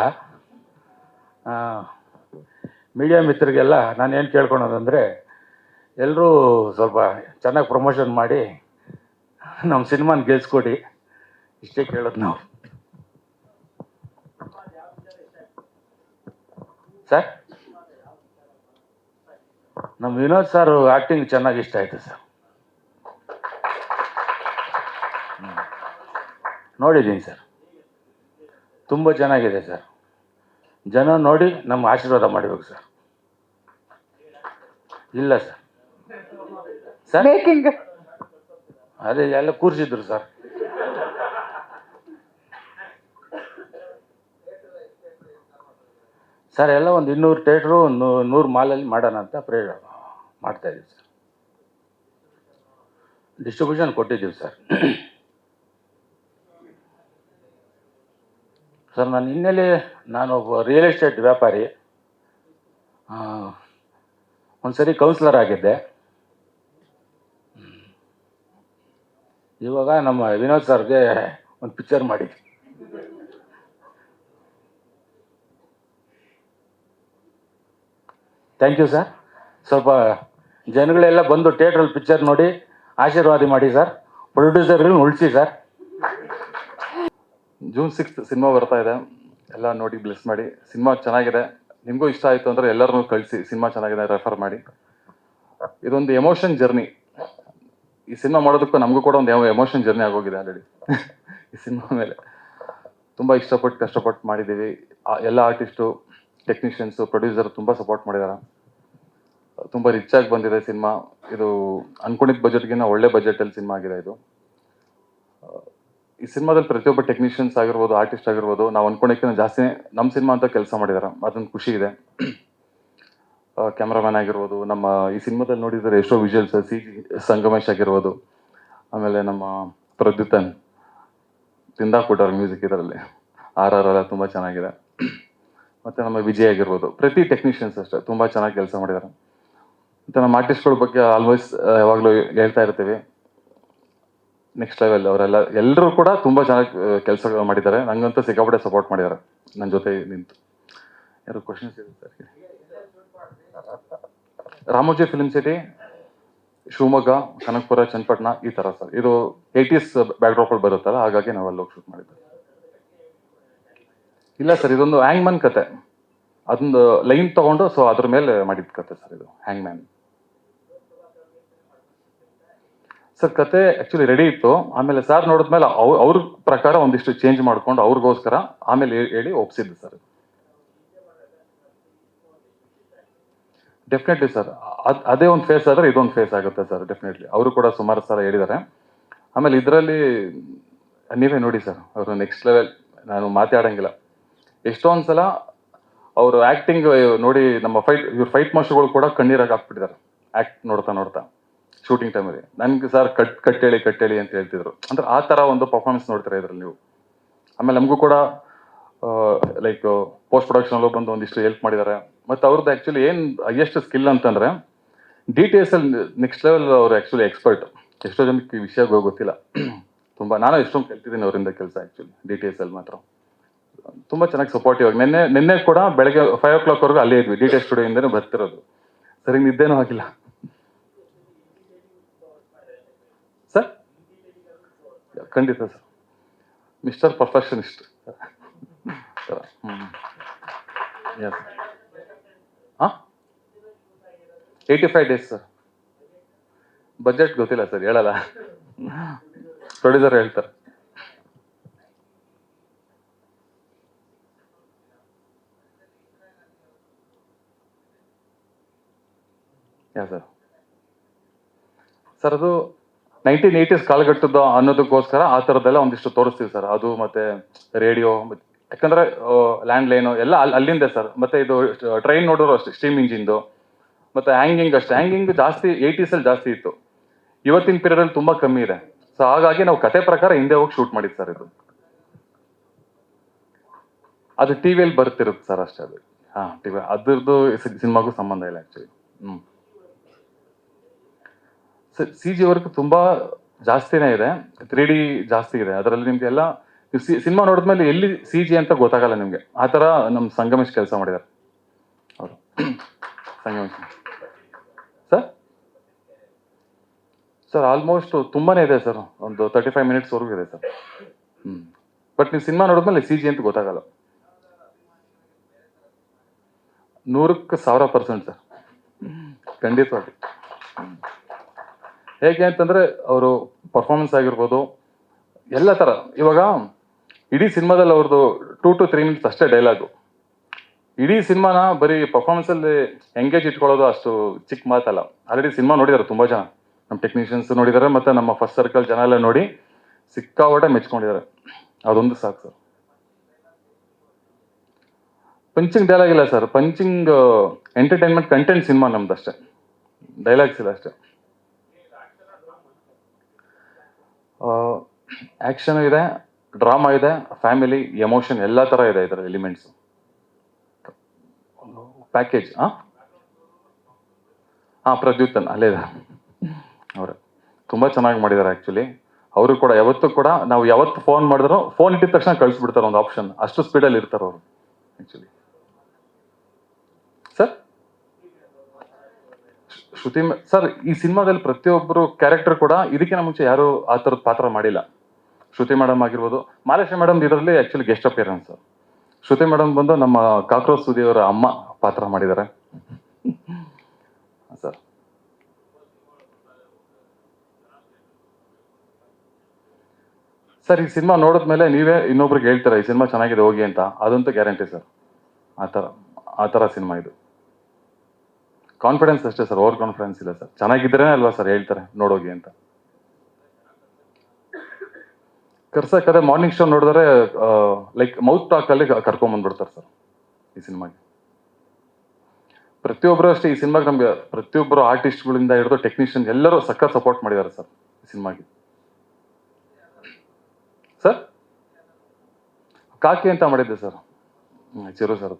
ಮೀಡಿಯಾ ಮಿತ್ರರಿಗೆಲ್ಲ ನಾನು ಏನು ಕೇಳ್ಕೊಳೋದಂದರೆ, ಎಲ್ಲರೂ ಸ್ವಲ್ಪ ಚೆನ್ನಾಗಿ ಪ್ರಮೋಷನ್ ಮಾಡಿ ನಮ್ಮ ಸಿನಿಮಾನ ಗೆಲ್ಸ್ಕೊಡಿ, ಇಷ್ಟೇ ಕೇಳೋದು ನಾವು ಸರ್. ನಮ್ಮ ವಿನೋದ್ ಸರ್ ಆ್ಯಕ್ಟಿಂಗ್ ಚೆನ್ನಾಗಿ ಇಷ್ಟ ಆಯಿತು ಸರ್. ನೋಡಿದ್ದೀನಿ ಸರ್, ತುಂಬ ಚೆನ್ನಾಗಿದೆ ಸರ್. ಜನ ನೋಡಿ ನಮ್ಮ ಆಶೀರ್ವಾದ ಮಾಡಬೇಕು ಸರ್. ಇಲ್ಲ ಸರ್ ಸರ್, ಮೇಕಿಂಗ್ ಅದೇ ಎಲ್ಲ ಕೂರಿಸಿದ್ರು ಸರ್. ಸರ್ ಎಲ್ಲ ಒಂದು 200 ಥಿಯೇಟ್ರು 100 ಮಾಲಲ್ಲಿ ಮಾಡೋಣ ಅಂತ ಮಾಡ್ತಾಯಿದ್ದೀವಿ ಸರ್. ಡಿಸ್ಟ್ರಿಬ್ಯೂಷನ್ ಕೊಟ್ಟಿದ್ದೀವಿ ಸರ್. ಸರ್ ನನ್ನ ಹಿನ್ನೆಲೆ, ನಾನು ಒಬ್ಬ ರಿಯಲ್ ಎಸ್ಟೇಟ್ ವ್ಯಾಪಾರಿ. ಒಂದು ಸರಿ ಕೌನ್ಸಿಲರ್ ಆಗಿದ್ದೆ. ಇವಾಗ ನಮ್ಮ ವಿನೋದ್ ಸರ್ಗೆ ಒಂದು ಪಿಕ್ಚರ್ ಮಾಡಿದ್ವಿ. Thank you sir. ಸ್ವಲ್ಪ ಜನಗಳೆಲ್ಲ ಬಂದು ಥಿಯೇಟ್ರಲ್ಲಿ ಪಿಕ್ಚರ್ ನೋಡಿ ಆಶೀರ್ವಾದ ಮಾಡಿ ಸರ್. ಪ್ರೊಡ್ಯೂಸರ್ಗಳು ಉಳಿಸಿ ಸರ್. June 6 ಸಿನಿಮಾ ಬರ್ತಾ ಇದೆ, ಎಲ್ಲ ನೋಡಿ ಬ್ಲೆಸ್ ಮಾಡಿ. ಸಿನಿಮಾ ಚೆನ್ನಾಗಿದೆ, ನಿಮಗೂ ಇಷ್ಟ ಆಯಿತು ಅಂದರೆ ಎಲ್ಲರನ್ನೂ ಕಳಿಸಿ. ಸಿನಿಮಾ ಚೆನ್ನಾಗಿದೆ, ರೆಫರ್ ಮಾಡಿ. ಇದೊಂದು ಎಮೋಷನ್ ಜರ್ನಿ. ಈ ಸಿನಿಮಾ ಮಾಡೋದಕ್ಕೂ ನಮಗೂ ಕೂಡ ಒಂದು ಎಮೋಷನ್ ಜರ್ನಿ ಆಗೋಗಿದೆ ಆಲ್ರೆಡಿ. ಈ ಸಿನಿಮಾ ಮೇಲೆ ತುಂಬ ಇಷ್ಟಪಟ್ಟು ಕಷ್ಟಪಟ್ಟು ಮಾಡಿದ್ದೀವಿ. ಎಲ್ಲ ಆರ್ಟಿಸ್ಟು, ಟೆಕ್ನಿಷಿಯನ್ಸು, ಪ್ರೊಡ್ಯೂಸರ್ ತುಂಬ ಸಪೋರ್ಟ್ ಮಾಡಿದ್ದಾರೆ. ತುಂಬ ರಿಚ್ ಆಗಿ ಬಂದಿದೆ ಸಿನಿಮಾ. ಇದು ಅನ್ಕೊಂಡಿದ್ದ ಬಜೆಟ್ಗಿಂತ ಒಳ್ಳೆ ಬಜೆಟಲ್ಲಿ ಸಿನಿಮಾ ಆಗಿದೆ ಇದು. ಈ ಸಿನಿಮಾದಲ್ಲಿ ಪ್ರತಿಯೊಬ್ಬ ಟೆಕ್ನಿಷಿಯನ್ಸ್ ಆಗಿರ್ಬೋದು, ಆರ್ಟಿಸ್ಟ್ ಆಗಿರ್ಬೋದು, ನಾವು ಅನ್ಕೊಂಡಕ್ಕಿಂತ ಜಾಸ್ತಿ ನಮ್ಮ ಸಿನಿಮಾ ಅಂತ ಕೆಲಸ ಮಾಡಿದ್ದಾರೆ, ಅದೊಂದು ಖುಷಿ ಇದೆ. ಕ್ಯಾಮ್ರಾಮ್ಯಾನ್ ಆಗಿರ್ಬೋದು, ನಮ್ಮ ಈ ಸಿನಿಮಾದಲ್ಲಿ ನೋಡಿದರೆ ಎಷ್ಟೋ ವಿಜುವಲ್ಸ್, ಸಂಗಮೇಶ್ ಆಗಿರ್ಬೋದು, ಆಮೇಲೆ ನಮ್ಮ ಪ್ರದ್ಯುತನ್ ತಿಂದಾಕ್ಬಿಟ್ಟವ್ರ ಮ್ಯೂಸಿಕ್ ಇದರಲ್ಲಿ, ಎಲ್ಲ ತುಂಬ ಚೆನ್ನಾಗಿದೆ. ಮತ್ತು ನಮ್ಮ ವಿಜಯ್ ಆಗಿರ್ಬೋದು, ಪ್ರತಿ ಟೆಕ್ನಿಷಿಯನ್ಸ್ ಅಷ್ಟೇ ತುಂಬ ಚೆನ್ನಾಗಿ ಕೆಲಸ ಮಾಡಿದ್ದಾರೆ. ಮತ್ತು ನಮ್ಮ ಆರ್ಟಿಸ್ಟ್ಗಳ ಬಗ್ಗೆ ಆಲ್ಮೋಸ್ಟ್ ಯಾವಾಗಲೂ ಹೇಳ್ತಾ ಇರ್ತೀವಿ, ನೆಕ್ಸ್ಟ್ ಲೆವೆಲ್ ಅವರೆಲ್ಲ ಎಲ್ಲರೂ ಕೂಡ ತುಂಬ ಚೆನ್ನಾಗಿ ಕೆಲಸ ಮಾಡಿದ್ದಾರೆ. ನಂಗಂತೂ ಸಿಕ್ಕಾಪಟ್ಟೆ ಸಪೋರ್ಟ್ ಮಾಡಿದ್ದಾರೆ ನನ್ನ ಜೊತೆ ನಿಂತು. ಯಾರು ಕ್ವಶನ್ಸ್ ಇದೆ sir? Ramoji film city, Shivamogga, Kanakapura, Channapatna ಈ ಥರ ಸರ್. ಇದು 80s ಬ್ಯಾಕ್ಡ್ರಾಪಲ್ಲಿ ಬರುತ್ತಲ್ಲ, ಹಾಗಾಗಿ ನಾವು ಅಲ್ಲಿ ಹೋಗಿ ಶೂಟ್ ಮಾಡಿದ್ದೆ. ಇಲ್ಲ ಸರ್, ಇದೊಂದು ಹ್ಯಾಂಗ್ ಮ್ಯಾನ್ ಕತೆ, ಅದೊಂದು ಲೈನ್ ತಗೊಂಡು ಸೊ ಅದ್ರ ಮೇಲೆ ಮಾಡಿದ ಕತೆ ಸರ್ ಇದು ಹ್ಯಾಂಗ್ ಮ್ಯಾನ್. ಸರ್ ಕತೆ ಆ್ಯಕ್ಚುಲಿ ರೆಡಿ ಇತ್ತು, ಆಮೇಲೆ ಸರ್ ನೋಡಿದ್ಮೇಲೆ ಅವ್ರ ಪ್ರಕಾರ ಒಂದಿಷ್ಟು ಚೇಂಜ್ ಮಾಡ್ಕೊಂಡು ಅವ್ರಿಗೋಸ್ಕರ ಆಮೇಲೆ ಹೇಳಿ ಒಪ್ಸಿದ್ದು ಸರ್. ಡೆಫಿನೆಟ್ಲಿ ಸರ್, ಅದೇ ಒಂದು ಫೇಸ್ ಆದರೆ ಇದೊಂದು ಫೇಸ್ ಆಗುತ್ತೆ ಸರ್, ಡೆಫಿನೆಟ್ಲಿ. ಅವರು ಕೂಡ ಸುಮಾರು ಸಲ ಹೇಳಿದ್ದಾರೆ. ಆಮೇಲೆ ಇದರಲ್ಲಿ ನೀವೇ ನೋಡಿ ಸರ್, ಅವರು ನೆಕ್ಸ್ಟ್ ಲೆವೆಲ್, ನಾನು ಮಾತಾಡಂಗಿಲ್ಲ. ಎಷ್ಟೊಂದು ಸಲ ಅವರು ಆ್ಯಕ್ಟಿಂಗ್ ನೋಡಿ ನಮ್ಮ ಇವ್ರ ಫೈಟ್ ಮಾಸ್ಟರ್ಗಳು ಕೂಡ ಕಣ್ಣೀರಾಗಿ ಹಾಕ್ಬಿಟ್ಟಿದ್ದಾರೆ ಆ್ಯಕ್ಟ್ ನೋಡ್ತಾ ನೋಡ್ತಾ ಶೂಟಿಂಗ್ ಟೈಮಲ್ಲಿ. ನನಗೆ ಸರ್ ಕಟ್ಟೇಳಿ ಅಂತ ಹೇಳ್ತಿದ್ರು. ಅಂದ್ರೆ ಆ ಥರ ಒಂದು ಪರ್ಫಾರ್ಮೆನ್ಸ್ ನೋಡ್ತಾರೆ ಇದರಲ್ಲಿ ನೀವು. ಆಮೇಲೆ ನಮಗೂ ಕೂಡ ಲೈಕ್ ಪೋಸ್ಟ್ ಪ್ರೊಡಕ್ಷನಲ್ಲೂ ಬಂದು ಒಂದಿಷ್ಟು ಹೆಲ್ಪ್ ಮಾಡಿದ್ದಾರೆ. ಮತ್ತು ಅವ್ರದ್ದು ಆ್ಯಕ್ಚುಲಿ ಏನು ಹೈಯೆಸ್ಟ್ ಸ್ಕಿಲ್ ಅಂತಂದರೆ DTS ಅಲ್ಲಿ ನೆಕ್ಸ್ಟ್ ಲೆವೆಲ್. ಅವರು ಆ್ಯಕ್ಚುಲಿ ಎಕ್ಸ್ಪರ್ಟ್. ಎಷ್ಟೋ ಜನಕ್ಕೆ ಈ ವಿಷಯ ಗೊತ್ತಿಲ್ಲ. ತುಂಬ ನಾನು ಎಷ್ಟೊಂದು ಕಲ್ತಿದ್ದೀನಿ ಅವರಿಂದ ಕೆಲಸ. ಆ್ಯಕ್ಚುಲಿ DTS ಅಲ್ಲಿ ಮಾತ್ರ ತುಂಬ ಚೆನ್ನಾಗಿ ಸಪೋರ್ಟಿವ್ ಆಗಿ. ನಿನ್ನೆ ಕೂಡ ಬೆಳಗ್ಗೆ 5 o'clockವರೆಗೂ ಅಲ್ಲೇ ಇದ್ವಿ, DTS ಸ್ಟುಡಿಯೋಯಿಂದನೇ ಬರ್ತಿರೋದು. ಸರಿ, ನಿದ್ದೇನೂ ಆಗಿಲ್ಲ ಸರ್. ಖಂಡಿತ ಸರ್, ಮಿಸ್ಟರ್ ಪರ್ಫೆಕ್ಷನಿಸ್ಟ್. ಎಸ್. ಹಾಂ, 85 days ಸರ್. ಬಜೆಟ್ ಗೊತ್ತಿಲ್ಲ ಸರ್, ಹೇಳಲ್ಲ, ಪ್ರೊಡ್ಯೂಸರ್ ಹೇಳ್ತಾರೆ. ಯಾ ಸರ್, ಅದು 1980s ಕಾಲಘಟ್ಟದ ಅನ್ನೋದಕ್ಕೋಸ್ಕರ ಆ ಥರದ್ದೆಲ್ಲ ಒಂದಿಷ್ಟು ತೋರಿಸ್ತೀವಿ ಸರ್. ಅದು ಮತ್ತೆ ರೇಡಿಯೋ, ಯಾಕಂದ್ರೆ ಲ್ಯಾಂಡ್ ಲೈನು ಎಲ್ಲ ಅಲ್ಲಿಂದೆ ಸರ್. ಮತ್ತೆ ಇದು ಟ್ರೈನ್ ನೋಡೋರು ಅಷ್ಟೇ, ಸ್ಟೀಮ್ ಇಂಜಿನ್ದು. ಮತ್ತೆ ಹ್ಯಾಂಗಿಂಗ್ ಅಷ್ಟೇ, ಹ್ಯಾಂಗಿಂಗ್ ಜಾಸ್ತಿ 80s ಅಲ್ಲಿ ಜಾಸ್ತಿ ಇತ್ತು. ಇವತ್ತಿನ ಪೀರಿಯಡಲ್ಲಿ ತುಂಬ ಕಮ್ಮಿ ಇದೆ. ಸೊ ಹಾಗಾಗಿ ನಾವು ಕತೆ ಪ್ರಕಾರ ಹಿಂದೆ ಹೋಗಿ ಶೂಟ್ ಮಾಡಿದ್ದು ಸರ್. ಅದು ಟಿವಿಯಲ್ಲಿ ಬರ್ತಿರುತ್ತೆ ಸರ್ ಅಷ್ಟೇ. ಅದು ಟಿವಿ, ಅದ್ರದ್ದು ಸಿನಿಮಾಗೂ ಸಂಬಂಧ ಇಲ್ಲ ಆ್ಯಕ್ಚುಲಿ. CG ವರ್ಕ್ ತುಂಬ ಜಾಸ್ತಿನೇ ಇದೆ, 3D ಜಾಸ್ತಿ ಇದೆ ಅದರಲ್ಲಿ. ನಿಮಗೆಲ್ಲ ಸಿನಿಮಾ ನೋಡಿದ್ಮೇಲೆ ಎಲ್ಲಿ CG ಅಂತ ಗೊತ್ತಾಗಲ್ಲ ನಿಮಗೆ. ಆ ಥರ ನಮ್ಮ ಸಂಗಮೇಶ್ ಕೆಲಸ ಮಾಡಿದ್ದಾರೆ ಅವರು. ಸಂಗಮೇಶ್ ಸರ್ ಆಲ್ಮೋಸ್ಟ್ ತುಂಬಾನೇ ಇದೆ ಸರ್, ಒಂದು 35 minutesವರೆಗೂ ಇದೆ ಸರ್. ಬಟ್ ನೀವು ಸಿನಿಮಾ ನೋಡಿದ್ಮೇಲೆ CG ಅಂತ ಗೊತ್ತಾಗಲ್ಲ. 100% ಸರ್, ಖಂಡಿತವಾಗಿ. ಹೇಗೆ ಅಂತಂದ್ರೆ ಅವರು ಪರ್ಫಾರ್ಮೆನ್ಸ್ ಆಗಿರ್ಬೋದು, ಎಲ್ಲ ಥರ. ಇವಾಗ ಇಡೀ ಸಿನಿಮಾದಲ್ಲಿ ಅವ್ರದ್ದು 2 to 3 minutes ಅಷ್ಟೇ ಡೈಲಾಗು. ಇಡೀ ಸಿನಿಮಾನ ಬರೀ ಪರ್ಫಾರ್ಮೆನ್ಸಲ್ಲಿ ಎಂಗೇಜ್ ಇಟ್ಕೊಳ್ಳೋದು ಅಷ್ಟು ಚಿಕ್ಕ ಮಾತಲ್ಲ. ಆಲ್ರೆಡಿ ಸಿನಿಮಾ ನೋಡಿದ್ದಾರೆ ತುಂಬ ಜನ, ನಮ್ಮ ಟೆಕ್ನಿಷಿಯನ್ಸ್ ನೋಡಿದ್ದಾರೆ, ಮತ್ತು ನಮ್ಮ ಫಸ್ಟ್ ಸರ್ಕಲ್ ಜನ ಎಲ್ಲ ನೋಡಿ ಸಿಕ್ಕಾಪಟ್ಟೆ ಮೆಚ್ಕೊಂಡಿದ್ದಾರೆ. ಅದೊಂದು ಸಾಕು ಸರ್. ಪಂಚಿಂಗ್ ಡೈಲಾಗ್ ಇಲ್ಲ sir, punching entertainment content cinema ನಮ್ದು ಅಷ್ಟೇ, ಡೈಲಾಗ್ಸ್ ಇಲ್ಲ ಅಷ್ಟೇ. ಆ್ಯಕ್ಷನ್ ಇದೆ, ಡ್ರಾಮಾ ಇದೆ, ಫ್ಯಾಮಿಲಿ, ಎಮೋಷನ್ ಎಲ್ಲ ಥರ ಇದೆ ಇದರ ಎಲಿಮೆಂಟ್ಸ್ ಪ್ಯಾಕೇಜ್. ಪ್ರದ್ಯುತನ್ ಅಲ್ಲೇ ಇದೆ ಅವರು, ತುಂಬ ಚೆನ್ನಾಗಿ ಮಾಡಿದ್ದಾರೆ ಆ್ಯಕ್ಚುಲಿ. ಅವರು ಕೂಡ ಯಾವತ್ತೂ ಕೂಡ ನಾವು ಯಾವತ್ತು ಫೋನ್ ಮಾಡಿದ್ರು ಫೋನ್ ಇಟ್ಟಿದ ತಕ್ಷಣ ಕಳಿಸ್ಬಿಡ್ತಾರೆ ಒಂದು ಆಪ್ಷನ್, ಅಷ್ಟು ಸ್ಪೀಡಲ್ಲಿ ಇರ್ತಾರೆ ಅವರು ಆ್ಯಕ್ಚುಲಿ. ಸರ್ ಶ್ರುತಿ ಸರ್, ಈ ಸಿನಿಮಾದಲ್ಲಿ ಪ್ರತಿಯೊಬ್ಬರು ಕ್ಯಾರೆಕ್ಟರ್ ಕೂಡ ಇದಕ್ಕಿಂತ ಮುಂಚೆ ಯಾರು ಆ ಥರದ ಪಾತ್ರ ಮಾಡಿಲ್ಲ. ಶ್ರುತಿ ಮೇಡಮ್ ಆಗಿರ್ಬೋದು, ಮಾಲೇಶ ಮೇಡಮ್ ಇದರಲ್ಲಿ ಆ್ಯಕ್ಚುಲಿ ಗೆಸ್ಟ್ ಅಪಿಯರೆನ್ಸ್. ಶ್ರುತಿ ಮೇಡಮ್ ಬಂದು ನಮ್ಮ ಕಾಕ್ರೋಚ್ ಸುದಿಯವರ ಅಮ್ಮ ಪಾತ್ರ ಮಾಡಿದ್ದಾರೆ ಸರ್. ಸರ್, ಈ ಸಿನಿಮಾ ನೋಡಿದ್ಮೇಲೆ ನೀವೇ ಇನ್ನೊಬ್ರಿಗೆ ಹೇಳ್ತೀರಾ ಈ ಸಿನಿಮಾ ಚೆನ್ನಾಗಿದೆ ಹೋಗಿ ಅಂತ, ಅದಂತೂ ಗ್ಯಾರಂಟಿ ಸರ್. ಆ ಥರ ಸಿನಿಮಾ ಇದು. ಕಾನ್ಫಿಡೆನ್ಸ್ ಅಷ್ಟೇ ಸರ್, ಓವರ್ ಕಾನ್ಫಿಡೆನ್ಸ್ ಇಲ್ಲ ಸರ್. ಚೆನ್ನಾಗಿದ್ರೇನೆ ಅಲ್ವಾ ಸರ್ ಹೇಳ್ತಾರೆ ನೋಡೋಗಿ ಅಂತ. ಕರ್ಸಕ್ಕೆ ಮಾರ್ನಿಂಗ್ ಶೋ ನೋಡಿದ್ರೆ ಲೈಕ್ ಮೌತ್ ಟಾಕಲ್ಲಿ ಕರ್ಕೊಂಬಂದ್ಬಿಡ್ತಾರೆ ಸರ್ ಈ ಸಿನಿಮಾಗೆ. ಪ್ರತಿಯೊಬ್ಬರು ಅಷ್ಟೇ ಈ ಸಿನಿಮಾಗೆ ನಮಗೆ ಪ್ರತಿಯೊಬ್ಬರು ಆರ್ಟಿಸ್ಟ್ಗಳಿಂದ ಹಿಡಿದು ಟೆಕ್ನಿಷಿಯನ್ ಎಲ್ಲರೂ ಸಖತ್ ಸಪೋರ್ಟ್ ಮಾಡಿದ್ದಾರೆ ಸರ್ ಈ ಸಿನಿಮಾಗೆ. ಸರ್ ಕಾಕಿ ಅಂತ ಮಾಡಿದ್ದೆ ಸರ್, ಚಿರು ಸರ್.